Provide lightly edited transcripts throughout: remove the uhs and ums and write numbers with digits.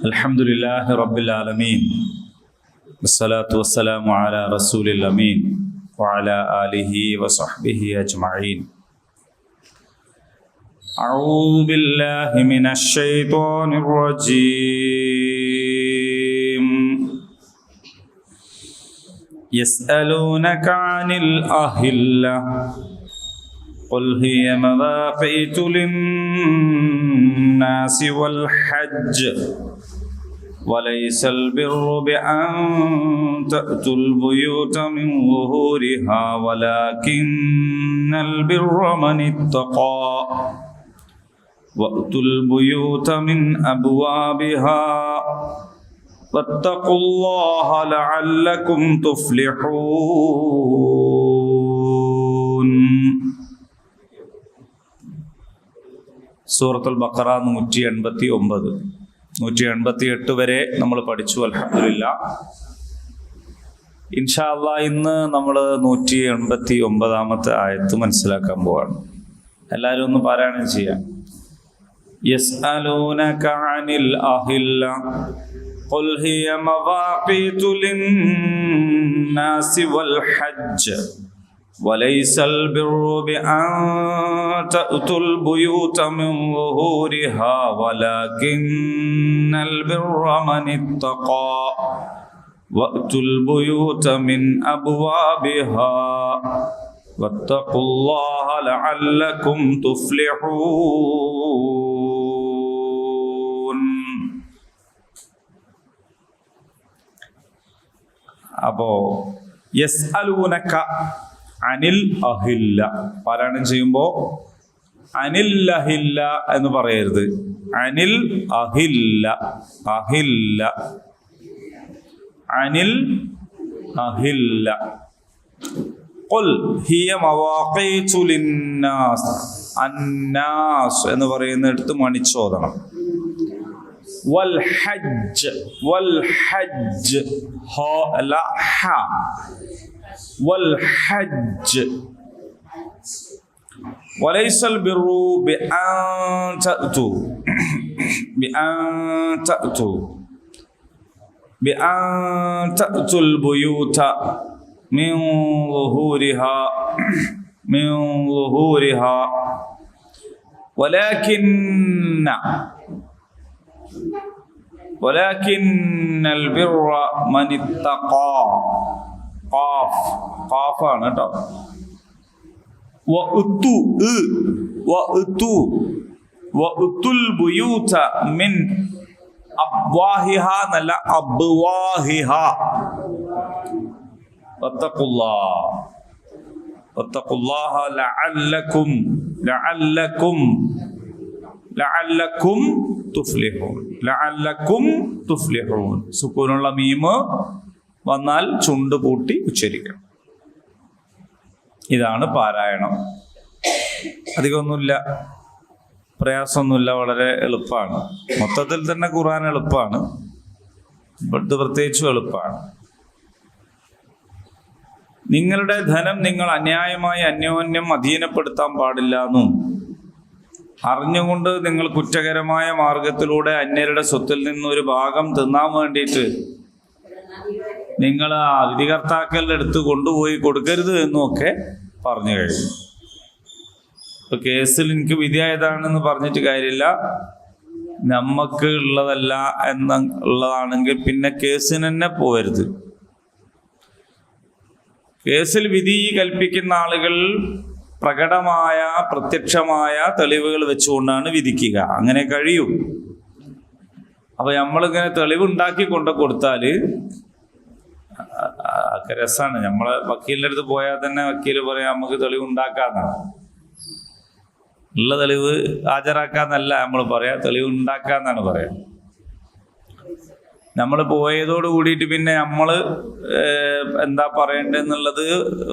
Alhamdulillahi Rabbil Alameen. Wassalatu wassalamu ala Rasulil Ameen wa ala alihi wa sahbihi ajma'in. A'udhu billahi minash shaitanir rajim. Yas'alunaka 'anil ahillah. قل هي مواقيت للناس والحج وليس البر بأن تأتوا البيوت من ظهورها ولكن البر من اتقى وأتوا البيوت من أبوابها واتقوا الله لعلكم تفلحون. സൂറത്തുൽ ബഖറ 189 188 വരെ നമ്മൾ പഠിച്ചു. അൽഹംദുലില്ലാഹ്. ഇൻഷാ അല്ലാഹ് ഇന്ന് നമ്മൾ 189ാമത്തെ ആയത്ത് മനസ്സിലാക്കാൻ പോവാണ്. എല്ലാവരും ഒന്ന് പാരായണം ചെയ്യാം. യസ്അലൂനക അനിൽ അഹില്ല ഖുൽ ഹിയ മവാഖീതു ലിന്നാസി വൽ ഹജ്ജ് وليس البر بأن تأتوا البيوت من ظهورها ولكن البر من اتقى وأتوا البيوت من أبوابها واتقوا الله لعلكم تفلحون. അപ്പോ യസ്അലൂനക അനിൽ അഹില്ല പാരായണം ചെയ്യുമ്പോൾ അനിൽ അഹില്ല എന്ന് പറയരുത്. അനിൽ അഹില്ല അഹില്ല അനിൽ അഹില്ല. ഖുൽ ഹിയ മവാഖീതു ലിന്നാസ്. അന്നാസ് എന്ന് പറയുന്നിടത്ത് മണിച്ചോദണം. വൽ ഹജ്ജ് വൽ ഹജ്ജ് ഹ അല്ല ഹ والحج وليس البر بأن تأتوا البيوت من ظهورها ولكن البر من اتقى. ഖാഫാണ് കേട്ടോ. വഅത്തുൽ ബുയൂത മിൻ അബ്വാഹിഹ എന്നല്ല അബ്വാഹിഹ. വത്തഖുല്ലാഹ ലഅല്ലക്കും തുഫ്ലിഹൂൻ. സുക്കൂനുള്ള മീമ് വന്നാൽ ചുണ്ട് പൂട്ടി ഉച്ചരിക്കണം. ഇതാണ് പാരായണം. അധികമൊന്നുമില്ല, പ്രയാസമൊന്നുമില്ല, വളരെ എളുപ്പമാണ്. മൊത്തത്തിൽ തന്നെ ഖുർആൻ എളുപ്പമാണ്, ഇത് പ്രത്യേകിച്ചും എളുപ്പമാണ്. നിങ്ങളുടെ ധനം നിങ്ങൾ അന്യായമായി അന്യോന്യം അധീനപ്പെടുത്താൻ പാടില്ല എന്നും അറിഞ്ഞുകൊണ്ട് നിങ്ങൾ കുറ്റകരമായ മാർഗത്തിലൂടെ അന്യരുടെ സ്വത്തിൽ നിന്ന് ഒരു ഭാഗം തിന്നാൻ വേണ്ടിയിട്ട് നിങ്ങൾ വിധികർത്താക്കളുടെ അടുത്ത് കൊണ്ടുപോയി കൊടുക്കരുത് എന്നുമൊക്കെ പറഞ്ഞു കഴിഞ്ഞു. ഇപ്പൊ കേസിൽ എനിക്ക് വിധിയായതാണെന്ന് പറഞ്ഞിട്ട് കാര്യമില്ല. നമുക്ക് ഉള്ളതല്ല എന്നുള്ളതാണെങ്കിൽ പിന്നെ കേസിന് തന്നെ പോകരുത്. കേസിൽ വിധി കൽപ്പിക്കുന്ന ആളുകൾ പ്രകടമായ പ്രത്യക്ഷമായ തെളിവുകൾ വെച്ചുകൊണ്ടാണ് വിധിക്കുക. അങ്ങനെ കഴിയും. അപ്പൊ നമ്മളിങ്ങനെ തെളിവുണ്ടാക്കി കൊണ്ടു കൊടുത്താല് രസാണ്. നമ്മളെ വക്കീലിന്റെ അടുത്ത് പോയാൽ തന്നെ വക്കീല് പറയാം നമുക്ക് തെളിവ് ഉണ്ടാക്കാന്നാണ്. ഉള്ള തെളിവ് ഹാജരാക്കാന്നല്ല നമ്മൾ പറയാ, തെളിവ് ഉണ്ടാക്കാന്നാണ് പറയാ. നമ്മൾ പോയതോട് കൂടിയിട്ട് പിന്നെ നമ്മള് എന്താ പറയണ്ടെന്നുള്ളത്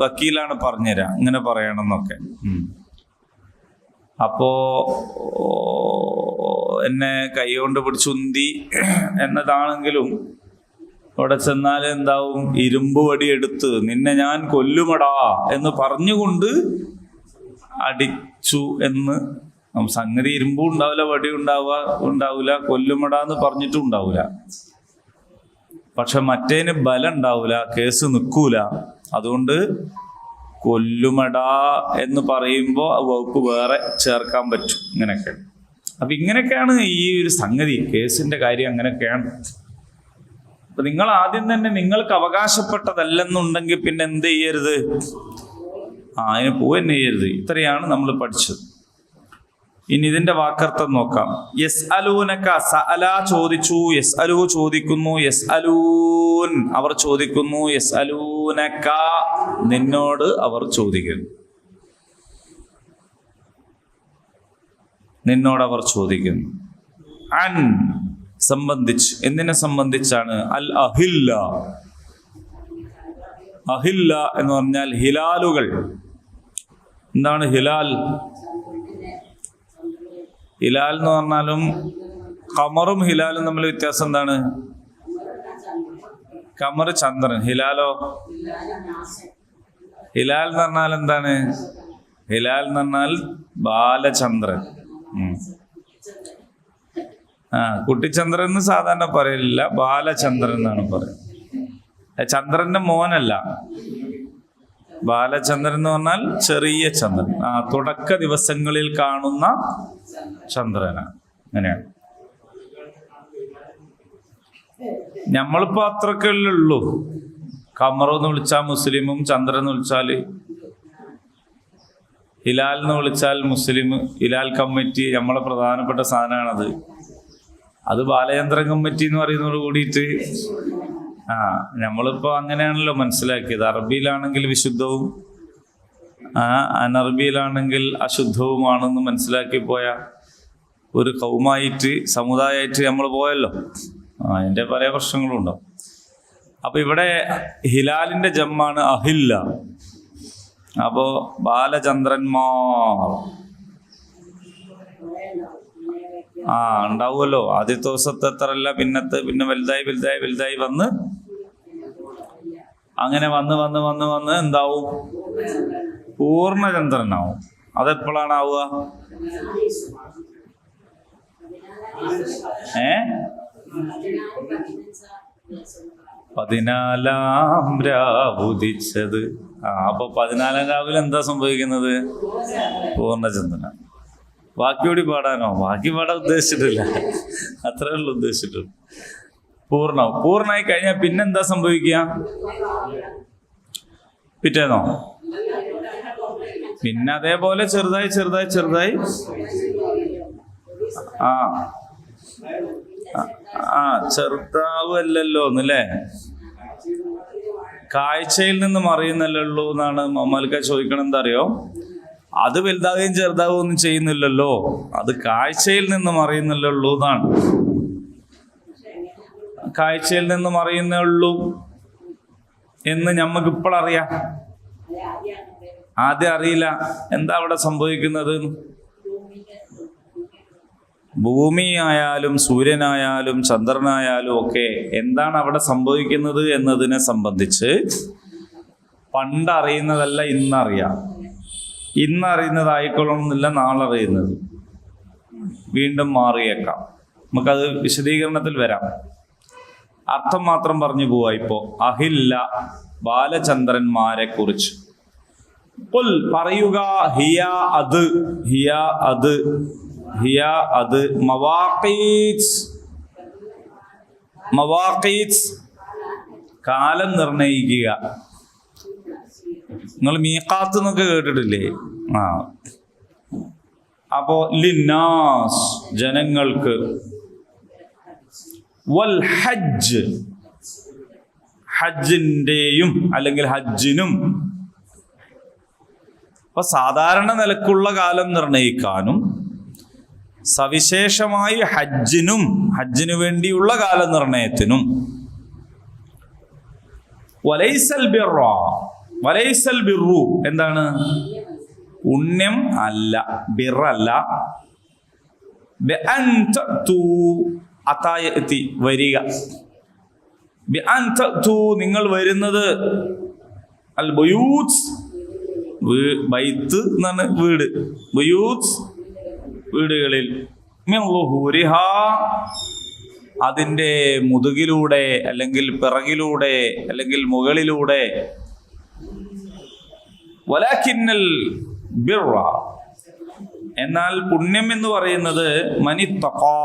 വക്കീലാണ് പറഞ്ഞുതരാ, ഇങ്ങനെ പറയണം എന്നൊക്കെ. അപ്പോ എന്നെ കൈകൊണ്ട് പിടിച്ചുന്തി എന്നതാണെങ്കിലും അവിടെ ചെന്നാൽ എന്താവും, ഇരുമ്പ് വടി എടുത്ത് നിന്നെ ഞാൻ കൊല്ലുമടാ എന്ന് പറഞ്ഞുകൊണ്ട് അടിച്ചു എന്ന് സംഗതി ഇരുമ്പും ഉണ്ടാവില്ല, വടി ഉണ്ടാവില്ല, കൊല്ലുമടാന്ന് പറഞ്ഞിട്ടും ഉണ്ടാവില്ല. പക്ഷെ മറ്റേന് ബലം ഉണ്ടാവില്ല, കേസ് നിൽക്കൂല. അതുകൊണ്ട് കൊല്ലുമട എന്ന് പറയുമ്പോൾ ആ വകുപ്പ് വേറെ ചേർക്കാൻ പറ്റും. ഇങ്ങനെയൊക്കെ. അപ്പൊ ഇങ്ങനെയൊക്കെയാണ് ഈ ഒരു സംഗതി, കേസിന്റെ കാര്യം അങ്ങനെയൊക്കെയാണ്. അപ്പൊ നിങ്ങൾ ആദ്യം തന്നെ നിങ്ങൾക്ക് അവകാശപ്പെട്ടതല്ലെന്നുണ്ടെങ്കിൽ പിന്നെ എന്ത് ചെയ്യരുത്? അതിന് പോവന്നെ ചെയ്യരുത്. ഇത്രയാണ് നമ്മൾ പഠിച്ചത്. ഇനി ഇതിന്റെ വാക്കർത്ഥം നോക്കാം. യസ് അലൂനക, സഅല ചോദിച്ചു, യസ് അലൂ ചോദിക്കുന്നു, യസ് അലൂൻ അവർ ചോദിക്കുന്നു, യസ് അലൂനക നിന്നോട് അവർ ചോദിക്കുന്നു, നിന്നോട് അവർ ചോദിക്കുന്നു. അൻ സംബന്ധിച്ച്, എന്തിനെ സംബന്ധിച്ചാണ്? അൽ അഹില്ല. അഹില്ല എന്ന് പറഞ്ഞാൽ ഹിലാലുകൾ. എന്താണ് ഹിലാൽ? ഹിലാൽ എന്ന് പറഞ്ഞാലും ഖമറും ഹിലാലും തമ്മിൽ വ്യത്യാസം എന്താണ്? ഖമർ ചന്ദ്രൻ, ഹിലാലോ? ഹിലാൽ എന്ന് പറഞ്ഞാൽ എന്താണ്? ഹിലാൽ എന്ന് പറഞ്ഞാൽ ബാലചന്ദ്രൻ. കുട്ടിച്ചന്ദ്രൻ എന്ന് സാധാരണ പറയില്ല, ബാലചന്ദ്രൻ എന്നാണ് പറയുന്നത്. ചന്ദ്രന്റെ മോനല്ല, ബാലചന്ദ്രൻ എന്ന് പറഞ്ഞാൽ ചെറിയ ചന്ദ്രൻ. തുടക്ക ദിവസങ്ങളിൽ കാണുന്ന ചന്ദ്രനാണ്. അങ്ങനെയാണ്. നമ്മളിപ്പോ അത്രക്കല്ലേ ഉള്ളൂ. ഖമറെന്ന് വിളിച്ചാൽ മുസ്ലിമും, ചന്ദ്രൻ എന്ന് വിളിച്ചാല് ഹിലാൽ എന്ന് വിളിച്ചാൽ മുസ്ലിം. ഹിലാൽ കമ്മിറ്റി നമ്മളെ പ്രധാനപ്പെട്ട സാധനമാണത്. അത് ബാലചന്ദ്രൻ കമ്മിറ്റി എന്ന് പറയുന്നതോട് കൂടിയിട്ട് നമ്മളിപ്പോ അങ്ങനെയാണല്ലോ മനസ്സിലാക്കിയത്. അറബിയിലാണെങ്കിൽ വിശുദ്ധവും അനറബിയിലാണെങ്കിൽ അശുദ്ധവുമാണെന്ന് മനസ്സിലാക്കി പോയ ഒരു കൗമായിട്ട്, സമുദായമായിട്ട് നമ്മൾ പോയല്ലോ. അതിന്റെ പല പ്രശ്നങ്ങളും ഉണ്ടാവും. അപ്പൊ ഇവിടെ ഹിലാലിന്റെ ജമ്മാണ് അഹില്ല. അപ്പോ ബാലചന്ദ്രന്മാർ ഉണ്ടാവുമല്ലോ. ആദ്യത്തെ ദിവസത്തെ അത്രല്ല, പിന്നെ വലുതായി വലുതായി വലുതായി വന്ന് അങ്ങനെ വന്ന് എന്താവും? പൂർണ്ണചന്ദ്രനാവും. അതെപ്പോഴാണ് ആവുക? 14-ാം രാവുദിച്ചത്. അപ്പൊ 14-ാം രാവിലെ എന്താ സംഭവിക്കുന്നത്? പൂർണ്ണചന്ദ്രനാണ്. ബാക്കിയോടി പാടാനോ? ബാക്കി പാടാൻ ഉദ്ദേശിച്ചിട്ടില്ല, അത്രേ ഉള്ളൂ ഉദ്ദേശിച്ചിട്ടുള്ളൂ. പൂർണ്ണമായി കഴിഞ്ഞാൽ പിന്നെന്താ സംഭവിക്കുക? പിറ്റേന്നോ? പിന്നെ അതേപോലെ ചെറുതായി ചെറുതാവല്ലോ എന്നല്ലേ? കാഴ്ചയിൽ നിന്ന് മറിയുന്നല്ലോ എന്നാണ് മമ്മൽക്ക ചോദിക്കണം. എന്താ അറിയോ? അത് വലുതാവുകയും ചെറുതാവുകയും ഒന്നും ചെയ്യുന്നില്ലല്ലോ, അത് കാഴ്ചയിൽ നിന്ന് മറിയുന്നില്ലല്ലോ എന്നാണ്. കാഴ്ചയിൽ നിന്ന് മറിയുന്നേ ഉള്ളൂ എന്ന് ഞമ്മക്ക് ഇപ്പോഴറിയാം. ആദ്യം അറിയില്ല. എന്താ അവിടെ സംഭവിക്കുന്നത്? ഭൂമിയായാലും സൂര്യനായാലും ചന്ദ്രനായാലും ഒക്കെ എന്താണ് അവിടെ സംഭവിക്കുന്നത് എന്നതിനെ സംബന്ധിച്ച് പണ്ടറിയുന്നതല്ല ഇന്നറിയാം. ഇന്നറിയുന്നതായിക്കൊള്ളണമെന്നില്ല നാളെ അറിയുന്നത്. വീണ്ടും മാറിയേക്കാം. നമുക്കത് വിശദീകരണത്തിൽ വരാം. അർത്ഥം മാത്രം പറഞ്ഞു പോവാ. ഇപ്പോ അഹില്ല, ബാലചന്ദ്രന്മാരെ കുറിച്ച്. ഖുൽ പറയുക, ഹിയ അത് മവാഖീത്ത് കാലം നിർണയിക്കുക. നിങ്ങൾ മീഖാത്ത് എന്നൊക്കെ കേട്ടിട്ടില്ലേ? അപ്പോ ലിന്നാസ് ജനങ്ങൾക്ക്, വൽ ഹജ്ജ് ഹജ്ജിന്റെയും അല്ലെങ്കിൽ ഹജ്ജിനും. അപ്പൊ സാധാരണ നിലക്കുള്ള കാലം നിർണയിക്കാനും സവിശേഷമായി ഹജ്ജിനു വേണ്ടിയുള്ള കാലനിർണയത്തിനും. വലൈസൽ ബിർറു എന്താണ്? പുണ്യം അല്ല, ബിറല്ല. വരിക. നിങ്ങൾ വരുന്നത് അൽ ബുയൂത്ത്, ബൈത്ത് എന്നാണ് വീട്. ബുയൂത്ത് വീടുകളിൽ മിൻ ളുഹൂരിഹാ, അതിൻ്റെ മുതുകിലൂടെ അല്ലെങ്കിൽ പിറകിലൂടെ അല്ലെങ്കിൽ മുകളിലൂടെ. വലാകിന്നൽ ബിർറ, എന്നാൽ പുണ്യം എന്ന് പറയുന്നത് മനിത്തഖാ,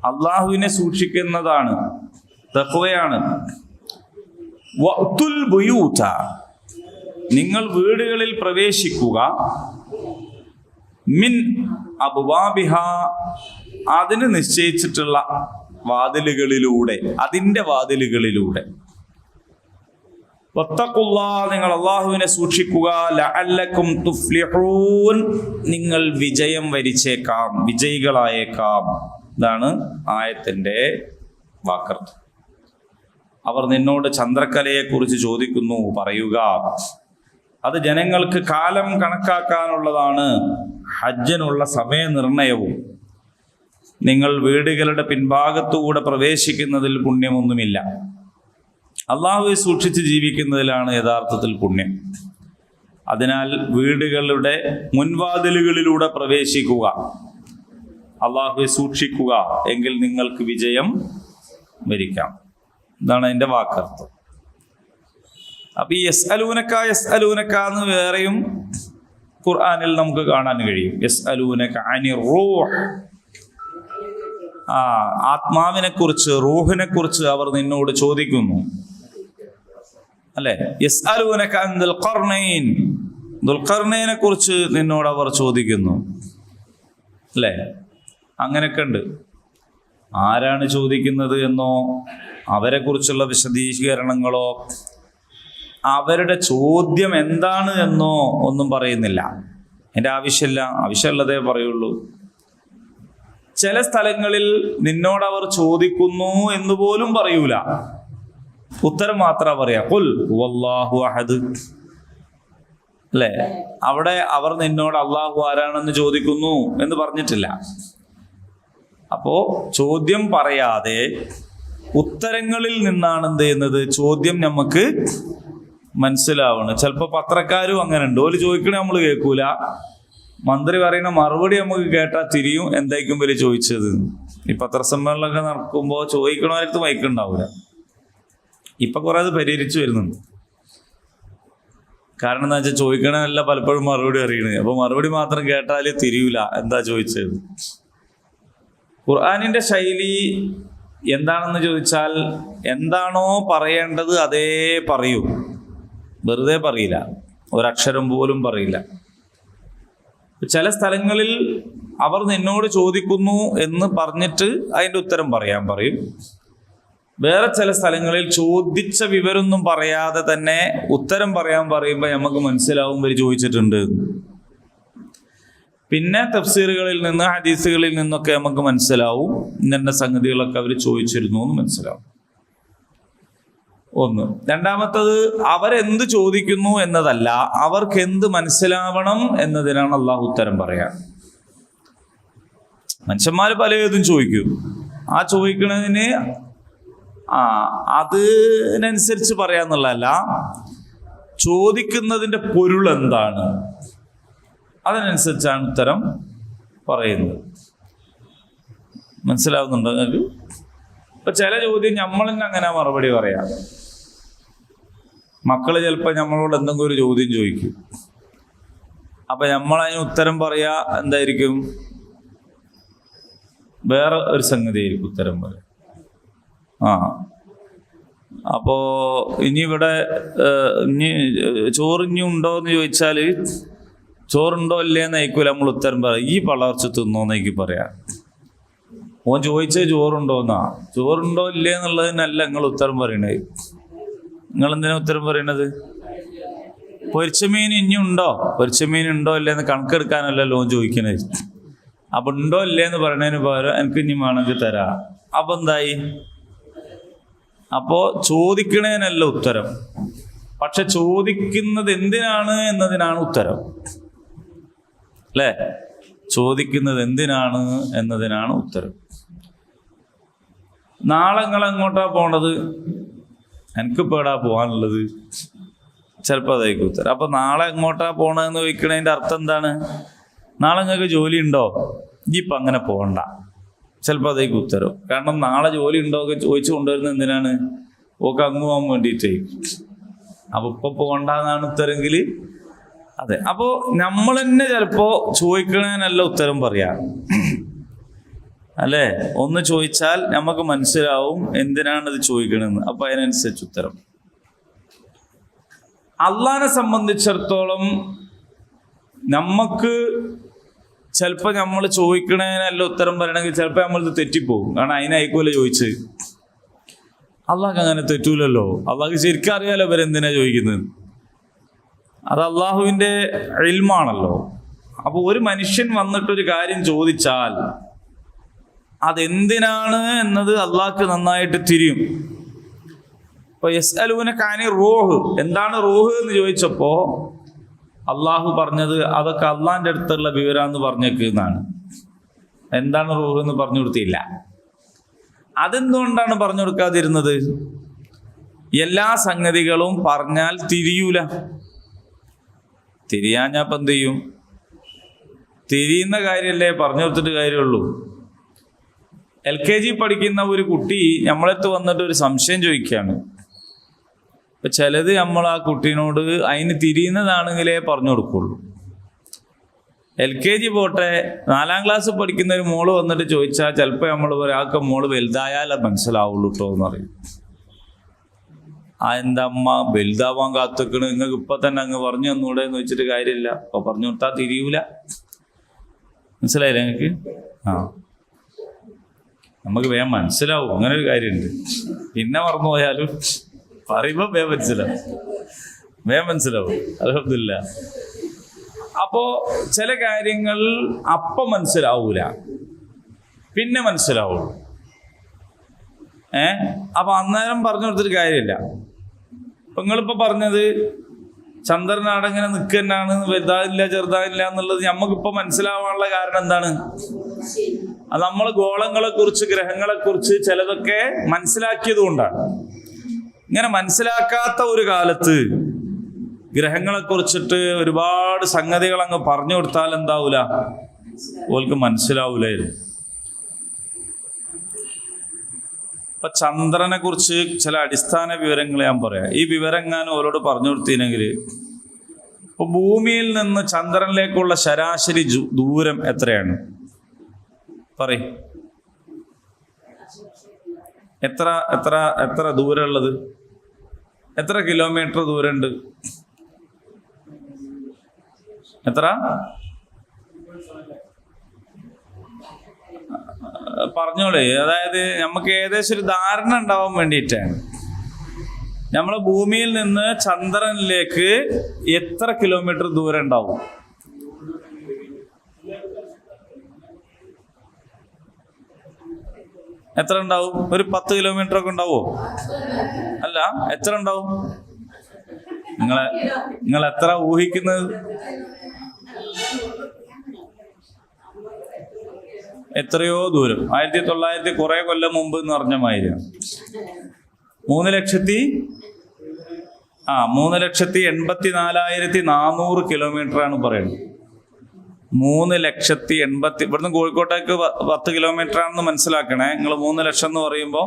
അള്ളാഹുവിനെ സൂക്ഷിക്കുന്നതാണ്, തഖ്വയാണ്. വഅ്തുൽ ബുയൂത, നിങ്ങൾ വീടുകളിൽ പ്രവേശിക്കുക. മിൻ അബ്വാബിഹാ, അതിന് നിശ്ചയിച്ചിട്ടുള്ള വാതിലുകളിലൂടെ, അതിൻ്റെ വാതിലുകളിലൂടെ. വത്തഖുല്ലാഹ്, നിങ്ങൾ അള്ളാഹുവിനെ സൂക്ഷിക്കുക. ലഅല്ലക്കും തുഫ്ലിഹൂൻ, നിങ്ങൾ വിജയം വരിച്ചേക്കാം, വിജയികളായേക്കാം. ഇതാണ് ആയത്തിൻ്റെ വാക്കർത്ഥം. അവർ നിന്നോട് ചന്ദ്രക്കലയെക്കുറിച്ച് ചോദിക്കുന്നു, പറയുക അത് ജനങ്ങൾക്ക് കാലം കണക്കാക്കാനുള്ളതാണ്, ഹജ്ജിനുള്ള സമയനിർണയവും. നിങ്ങൾ വീടുകളുടെ പിൻഭാഗത്തുകൂടെ പ്രവേശിക്കുന്നതിൽ പുണ്യമൊന്നുമില്ല. അള്ളാഹുവെ സൂക്ഷിച്ച് ജീവിക്കുന്നതിലാണ് യഥാർത്ഥത്തിൽ പുണ്യം. അതിനാൽ വീടുകളുടെ മുൻവാതിലുകളിലൂടെ പ്രവേശിക്കുക, അള്ളാഹുവെ സൂക്ഷിക്കുക, എങ്കിൽ നിങ്ങൾക്ക് വിജയം വരിക്കാം. ഇതാണ് അതിൻ്റെ വാക്കർത്ഥം. അപ്പൊ ഈ യസ്അലൂനക എന്ന് വേറെയും ഖുർആനിൽ നമുക്ക് കാണാൻ കഴിയും. യസ്അലൂനക അനിർ റൂഹ്, ആത്മാവിനെ കുറിച്ച്, റൂഹിനെ കുറിച്ച് അവർ നിന്നോട് ചോദിക്കുന്നു, അല്ലെ? യസ്അലൂനക അൻ ദുൽഖർനൈൻ, ദുൽഖർനൈനെ കുറിച്ച് നിന്നോട് അവർ ചോദിക്കുന്നു, അല്ലെ? അങ്ങനെയൊക്കെ ഉണ്ട്. ആരാണ് ചോദിക്കുന്നത് എന്നോ അവരെ കുറിച്ചുള്ള വിശദീകരണങ്ങളോ അവരുടെ ചോദ്യം എന്താണ് എന്നോ ഒന്നും പറയുന്നില്ല. എൻ്റെ ആവശ്യമുള്ളതേ പറയുള്ളൂ. ചില സ്ഥലങ്ങളിൽ നിന്നോടവർ ചോദിക്കുന്നു എന്ന് പോലും പറയൂല, ഉത്തരം മാത്രം പറയാ, ഖുൽ ഹുവല്ലാഹു അഹദ്, അല്ലെ? അവിടെ അവർ നിന്നോട് അള്ളാഹു ആരാണെന്ന് ചോദിക്കുന്നു എന്ന് പറഞ്ഞിട്ടില്ല. അപ്പോ ചോദ്യം പറയാതെ ഉത്തരങ്ങളിൽ നിന്നാണ് എന്ത് ചെയ്യുന്നത്, ചോദ്യം നമുക്ക് മനസ്സിലാവണം. ചിലപ്പോൾ പത്രക്കാരും അങ്ങനെ ഉണ്ട്, ഓല് ചോദിക്കണേ നമ്മൾ കേൾക്കൂല, മന്ത്രി പറയുന്ന മറുപടി നമുക്ക് കേട്ടാൽ തിരിയും എന്തായിരിക്കും വലിയ ചോദിച്ചത്. ഈ പത്രസമ്മേളനമൊക്കെ നടക്കുമ്പോൾ ചോദിക്കണവരടുത്ത് മൈക്കുണ്ടാവില്ല. ഇപ്പൊ കുറെ അത് പരിഹരിച്ചു വരുന്നുണ്ട്. കാരണം എന്താ വെച്ചാൽ ചോദിക്കണമല്ല പലപ്പോഴും മറുപടി അറിയണത്. അപ്പൊ മറുപടി മാത്രം കേട്ടാൽ തിരിയൂല എന്താ ചോദിച്ചത്. ഖുർആനിന്റെ ശൈലി എന്താണെന്ന് ചോദിച്ചാൽ, എന്താണോ പറയേണ്ടത് അതേ പറയൂ, വെറുതെ പറയില്ല, ഒരക്ഷരം പോലും പറയില്ല. ചില സ്ഥലങ്ങളിൽ അവർ നിന്നോട് ചോദിക്കുന്നു എന്ന് പറഞ്ഞിട്ട് അതിൻ്റെ ഉത്തരം പറയും. വേറെ ചില സ്ഥലങ്ങളിൽ ചോദിച്ച വിവരമൊന്നും പറയാതെ തന്നെ ഉത്തരം പറയാൻ പറയുമ്പോൾ നമുക്ക് മനസ്സിലാവും ഇവർ ചോദിച്ചിട്ടുണ്ട്. പിന്നെ തഫ്സീറുകളിൽ നിന്ന്, ഹദീസുകളിൽ നിന്നൊക്കെ നമുക്ക് മനസ്സിലാവും ഇന്ന സംഗതികളൊക്കെ അവർ ചോദിച്ചിരുന്നു എന്ന് മനസ്സിലാവും. ഒന്ന്. രണ്ടാമത്തത്, അവരെന്ത് ചോദിക്കുന്നു എന്നതല്ല, അവർക്ക് എന്ത് മനസ്സിലാവണം എന്നതിനാണ് അള്ളാഹു ഉത്തരം പറയാ. മനുഷ്യന്മാർ പലതും ചോദിക്കും. ആ ചോദിക്കുന്നതിന് അതിനനുസരിച്ച് പറയാന്നുള്ളതല്ല, ചോദിക്കുന്നതിൻ്റെ പൊരുൾ എന്താണ് അതിനനുസരിച്ചാണ് ഉത്തരം പറയുന്നത്. മനസ്സിലാവുന്നുണ്ടോ നിങ്ങൾക്ക്? ഇപ്പൊ ചില ചോദ്യം നമ്മൾ തന്നെ അങ്ങനെ മറുപടി പറയാം. മക്കള് ചിലപ്പോൾ നമ്മളോട് എന്തെങ്കിലും ഒരു ചോദ്യം ചോദിക്കും. അപ്പൊ നമ്മളതിന് ഉത്തരം പറയാ എന്തായിരിക്കും? വേറെ ഒരു സംഗതി ആയിരിക്കും ഉത്തരം പറയാം. അപ്പോ ഇനി ഇവിടെ ചോറിഞ്ഞി ഉണ്ടോ എന്ന് ചോദിച്ചാൽ ചോറുണ്ടോ ഇല്ലേന്ന് ആയിക്കൂല നമ്മൾ ഉത്തരം പറയാം. ഈ പളർച്ച തിന്നോന്നേക്ക് പറയാം. ഓൻ ചോദിച്ചത് ചോറുണ്ടോന്നാ. ചോറുണ്ടോ ഇല്ലേ എന്നുള്ളതിനല്ല നിങ്ങൾ ഉത്തരം പറയണേ. നിങ്ങൾ എന്തിനാ ഉത്തരം പറയണത്? പൊരിച്ചമീൻ ഇനി ഉണ്ടോ, പൊരിച്ചമീൻ ഉണ്ടോ ഇല്ലേന്ന് കണക്കെടുക്കാനല്ലല്ലോ ഓൻ ചോദിക്കണത്. അപ്പൊ ഉണ്ടോ ഇല്ലേന്ന് പറയണതിന് പകരം എനിക്ക് ഇനി വേണമെങ്കിൽ തരാം. അപ്പൊ എന്തായി? അപ്പോ ചോദിക്കണേനല്ല ഉത്തരം, പക്ഷെ ചോദിക്കുന്നത് എന്തിനാണ് എന്നതിനാണ് ഉത്തരം, അല്ലേ? ചോദിക്കുന്നത് എന്തിനാണ് എന്നതിനാണ് ഉത്തരം. നാളെ നിങ്ങൾ എങ്ങോട്ടാ പോണത്? എനിക്കിപ്പോൾ എവിടാ പോകാനുള്ളത്? ചിലപ്പോൾ അതായിരിക്കും ഉത്തരം. അപ്പൊ നാളെ എങ്ങോട്ടാ പോണതെന്ന് ചോദിക്കണതിൻ്റെ അർത്ഥം എന്താണ്? നാളെ നിങ്ങൾക്ക് ജോലി ഉണ്ടോ? ഇപ്പം അങ്ങനെ പോകണ്ട. ചിലപ്പോൾ അതേക്ക് ഉത്തരവ്. കാരണം നാളെ ജോലി ഉണ്ടോ ഒക്കെ ചോദിച്ചു കൊണ്ടുവരുന്നത് എന്തിനാണ്? ഓക്കെ അങ്ങ് പോകാൻ വേണ്ടിയിട്ടേ. അപ്പോൾ ഇപ്പം പോകണ്ടെന്നാണ് ഉത്തരമെങ്കിൽ അതെ. അപ്പോൾ നമ്മൾ തന്നെ ചിലപ്പോൾ ചോദിക്കണേനല്ല ഉത്തരം പറയാം അല്ലേ? ഒന്ന് ചോദിച്ചാൽ നമുക്ക് മനസ്സിലാവും എന്തിനാണിത് ചോദിക്കണമെന്ന്. അപ്പം അതിനനുസരിച്ച് ഉത്തരം. അള്ളാഹിനെ സംബന്ധിച്ചിടത്തോളം നമുക്ക് ചിലപ്പോൾ നമ്മൾ ചോദിക്കണേനല്ല ഉത്തരം പറയണമെങ്കിൽ ചിലപ്പോൾ നമ്മളിത് തെറ്റിപ്പോകും. കാരണം അതിനായിക്കോലെ ചോദിച്ച്. അള്ളാഹ്ക്ക് അങ്ങനെ തെറ്റൂലല്ലോ. അള്ളാഹ്ക്ക് ശരിക്കും അറിയാലോ ഇവരെന്തിനാ ചോദിക്കുന്നത്. അത് അള്ളാഹുവിൻ്റെ ഇൽമാണല്ലോ. അപ്പോൾ ഒരു മനുഷ്യൻ വന്നിട്ടൊരു കാര്യം ചോദിച്ചാൽ അതെന്തിനാണ് എന്നത് അള്ളാഹ്ക്ക് നന്നായിട്ട് തിരിയും. ഇപ്പൊ യസ്അലൂനക അനി റൂഹ്, എന്താണ് റൂഹ് എന്ന് ചോദിച്ചപ്പോൾ അള്ളാഹു പറഞ്ഞത് അതൊക്കെ അള്ളാഹിൻ്റെ അടുത്തുള്ള വിവരാന്ന് പറഞ്ഞേക്കെന്നാണ്. എന്താണ് റൂഹ് എന്ന് പറഞ്ഞു കൊടുത്തില്ല. അതെന്തുകൊണ്ടാണ് പറഞ്ഞു കൊടുക്കാതിരുന്നത്? എല്ലാ സംഗതികളും പറഞ്ഞാൽ തിരിയൂല. തിരിയാഞ്ഞാപ്പം എന്ത് ചെയ്യും? തിരിയുന്ന കാര്യമല്ലേ പറഞ്ഞു കൊടുത്തിട്ട് കാര്യമുള്ളൂ. LKG പഠിക്കുന്ന ഒരു കുട്ടി നമ്മളടുത്ത് വന്നിട്ട് ഒരു സംശയം ചോദിക്കുകയാണ്. അപ്പം ചിലത് നമ്മൾ ആ കുട്ടീനോട് അതിന് തിരിയുന്നതാണെങ്കിലേ പറഞ്ഞു കൊടുക്കുള്ളൂ. LKG പോട്ടെ, 4ാം ക്ലാസ് പഠിക്കുന്ന ഒരു മോള് വന്നിട്ട് ചോദിച്ചാൽ ചിലപ്പോൾ നമ്മൾ ഒരാൾക്ക് മോള് വലുതായാലേ മനസ്സിലാവുള്ളൂ കേട്ടോ എന്ന് പറയും. എന്താ അമ്മ വലുതാവാൻ കാത്തുക്കണ്, നിങ്ങൾക്ക് ഇപ്പം തന്നെ അങ്ങ് പറഞ്ഞു തന്നൂടെ എന്ന് വെച്ചിട്ട് കാര്യമില്ല. അപ്പോൾ പറഞ്ഞു കൊടുത്താൽ തിരിയൂല. മനസ്സിലായില്ലേ നിങ്ങൾക്ക്? നമുക്ക് വേഗം മനസ്സിലാവും. അങ്ങനെ ഒരു കാര്യമുണ്ട്. പിന്നെ മറന്നു പോയാലും പറയുമ്പോൾ വേഗം മനസ്സിലാവും. അൽഹംദുലില്ലാ. അപ്പോ ചില കാര്യങ്ങൾ അപ്പം മനസ്സിലാവൂല, പിന്നെ മനസ്സിലാവുള്ളൂ. അപ്പൊ അന്നേരം പറഞ്ഞു കൊടുത്തിട്ട് കാര്യമില്ല. ഇപ്പൊ നിങ്ങളിപ്പോ പറഞ്ഞത് ചന്ദ്രനാടങ്ങനെ നിൽക്കുന്നതാണ്, വലുതായില്ല ചെറുതായില്ല എന്നുള്ളത് നമുക്കിപ്പോ മനസ്സിലാവാനുള്ള കാരണം എന്താണ്? അത് നമ്മൾ ഗോളങ്ങളെ കുറിച്ച് ഗ്രഹങ്ങളെ കുറിച്ച് ചിലതൊക്കെ മനസ്സിലാക്കിയത് കൊണ്ടാണ്. ഇങ്ങനെ മനസ്സിലാക്കാത്ത ഒരു കാലത്ത് ഗ്രഹങ്ങളെ കുറിച്ചിട്ട് ഒരുപാട് സംഗതികൾ അങ്ങ് പറഞ്ഞു കൊടുത്താൽ എന്താവൂല? ഓൾക്ക് മനസ്സിലാവൂലായിരുന്നു. ഇപ്പൊ ചന്ദ്രനെ കുറിച്ച് ചില അടിസ്ഥാന വിവരങ്ങൾ ഞാൻ പറയാം. ഈ വിവരം ഞാൻ ഓരോട് പറഞ്ഞു കൊടുത്തിനെങ്കിൽ, ഇപ്പൊ ഭൂമിയിൽ നിന്ന് ചന്ദ്രനിലേക്കുള്ള ശരാശരി ദൂരം എത്രയാണ്? പറയും. എത്ര എത്ര എത്ര ദൂരമുള്ളത്? എത്ര കിലോമീറ്റർ ദൂരമുണ്ട്? എത്ര? പറഞ്ഞോളേ. അതായത് നമുക്ക് ഏകദേശം ഒരു ധാരണ ഉണ്ടാവാൻ വേണ്ടിയിട്ടാണ്. നമ്മളെ ഭൂമിയിൽ നിന്ന് ചന്ദ്രനിലേക്ക് എത്ര കിലോമീറ്റർ ദൂരം ഉണ്ടാവും? എത്ര ഉണ്ടാവും? ഒരു 10 കിലോമീറ്റർ ഒക്കെ ഉണ്ടാവോ? അല്ല, എത്ര ഉണ്ടാവും? നിങ്ങൾ എത്ര ഊഹിക്കുന്നത്? എത്രയോ ദൂരം. 1900 കുറെ കൊല്ലം മുമ്പ് എന്ന് പറഞ്ഞ മാതിരിയാണ്. 3,84,400 കിലോമീറ്റർ ആണ് പറയുന്നത്. 3,80,000. ഇവിടുന്ന് കോഴിക്കോട്ടേക്ക് 10 കിലോമീറ്റർ ആണെന്ന് മനസ്സിലാക്കണേ നിങ്ങൾ. 3 ലക്ഷം എന്ന് പറയുമ്പോൾ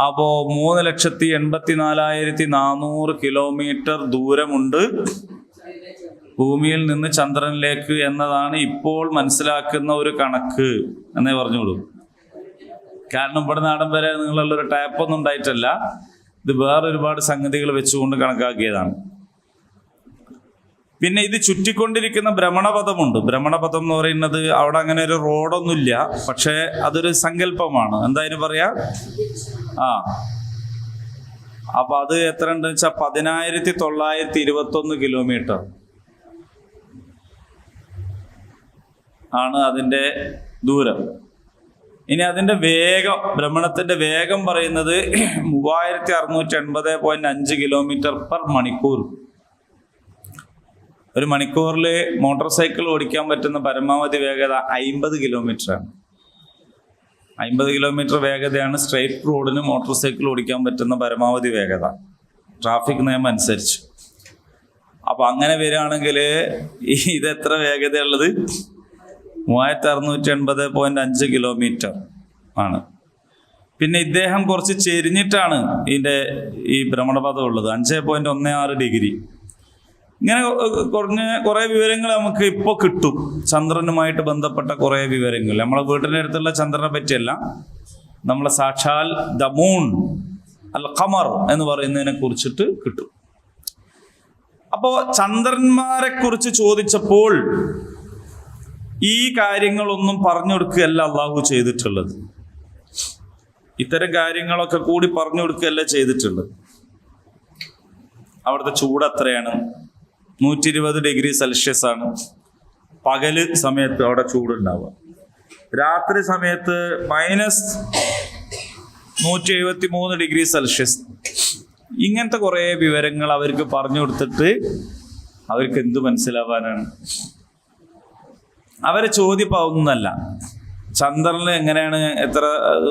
അപ്പോൾ 3,84,400 കിലോമീറ്റർ ദൂരമുണ്ട് ഭൂമിയിൽ നിന്ന് ചന്ദ്രനിലേക്ക് എന്നതാണ് ഇപ്പോൾ മനസ്സിലാക്കുന്ന ഒരു കണക്ക് എന്നേ പറഞ്ഞോളൂ. കാരണം ഇവിടെ നാടൻ വരെ നിങ്ങളുള്ളൊരു ടാപ്പൊന്നും ഉണ്ടായിട്ടല്ല, ഇത് വേറെ ഒരുപാട് സംഗതികൾ വെച്ചുകൊണ്ട് കണക്കാക്കിയതാണ്. പിന്നെ ഇത് ചുറ്റിക്കൊണ്ടിരിക്കുന്ന ഭ്രമണപഥമുണ്ട്. ഭ്രമണപഥം എന്ന് പറയുന്നത് അവിടെ അങ്ങനെ ഒരു റോഡൊന്നുമില്ല, പക്ഷേ അതൊരു സങ്കല്പമാണ്. എന്തായാലും പറയാ. അപ്പൊ അത് എത്ര ഉണ്ടെന്ന് വെച്ചാൽ 10,921 കിലോമീറ്റർ ആണ് അതിൻ്റെ ദൂരം. ഇനി അതിൻ്റെ വേഗം, ഭ്രമണത്തിന്റെ വേഗം പറയുന്നത് 3680.5 കിലോമീറ്റർ പെർ മണിക്കൂർ. ഒരു മണിക്കൂറിൽ മോട്ടോർ സൈക്കിൾ ഓടിക്കാൻ പറ്റുന്ന പരമാവധി വേഗത 50 കിലോമീറ്ററാണ്. 50 കിലോമീറ്റർ വേഗതയാണ് സ്ട്രെയിറ്റ് റോഡിന് മോട്ടോർ സൈക്കിൾ ഓടിക്കാൻ പറ്റുന്ന പരമാവധി വേഗത, ട്രാഫിക് നിയമം അനുസരിച്ച്. അപ്പൊ അങ്ങനെ വരികയാണെങ്കിൽ ഇത് എത്ര വേഗതയുള്ളത്? 3680.5 കിലോമീറ്റർ ആണ്. പിന്നെ ഇദ്ദേഹം കുറച്ച് ചെരിഞ്ഞിട്ടാണ് ഈ ഭ്രമണപഥം ഉള്ളത്, 5.16 ഡിഗ്രി. ഇങ്ങനെ കുറെ വിവരങ്ങൾ നമുക്ക് ഇപ്പോൾ കിട്ടും. ചന്ദ്രനുമായിട്ട് ബന്ധപ്പെട്ട കുറെ വിവരങ്ങൾ നമ്മളെ വീട്ടിൻ്റെ അടുത്തുള്ള ചന്ദ്രനെ പറ്റിയല്ല, നമ്മളെ സാക്ഷാൽ ദ മൂൺ അൽ ഖമർ എന്ന് പറയുന്നതിനെ കുറിച്ചിട്ട് കിട്ടും. അപ്പോ ചന്ദ്രന്മാരെ കുറിച്ച് ചോദിച്ചപ്പോൾ ഈ കാര്യങ്ങളൊന്നും പറഞ്ഞു കൊടുക്കുകയല്ല അള്ളാഹു ചെയ്തിട്ടുള്ളത്. ഇത്തരം കാര്യങ്ങളൊക്കെ കൂടി പറഞ്ഞു കൊടുക്കുകയല്ല ചെയ്തിട്ടുള്ളത്. അവിടുത്തെ ചൂട് എത്രയാണ്? 120 ഡിഗ്രി സെൽഷ്യസ് ആണ് പകല് സമയത്ത് അവിടെ ചൂടുണ്ടാവുക. രാത്രി സമയത്ത് -173 ഡിഗ്രി സെൽഷ്യസ്. ഇങ്ങനത്തെ കുറേ വിവരങ്ങൾ അവർക്ക് പറഞ്ഞു കൊടുത്തിട്ട് അവർക്ക് എന്ത് മനസ്സിലാവാനാണ്? അവരെ ചോദ്യപ്പാവുന്നല്ല. ചന്ദ്രനിൽ എങ്ങനെയാണ്, എത്ര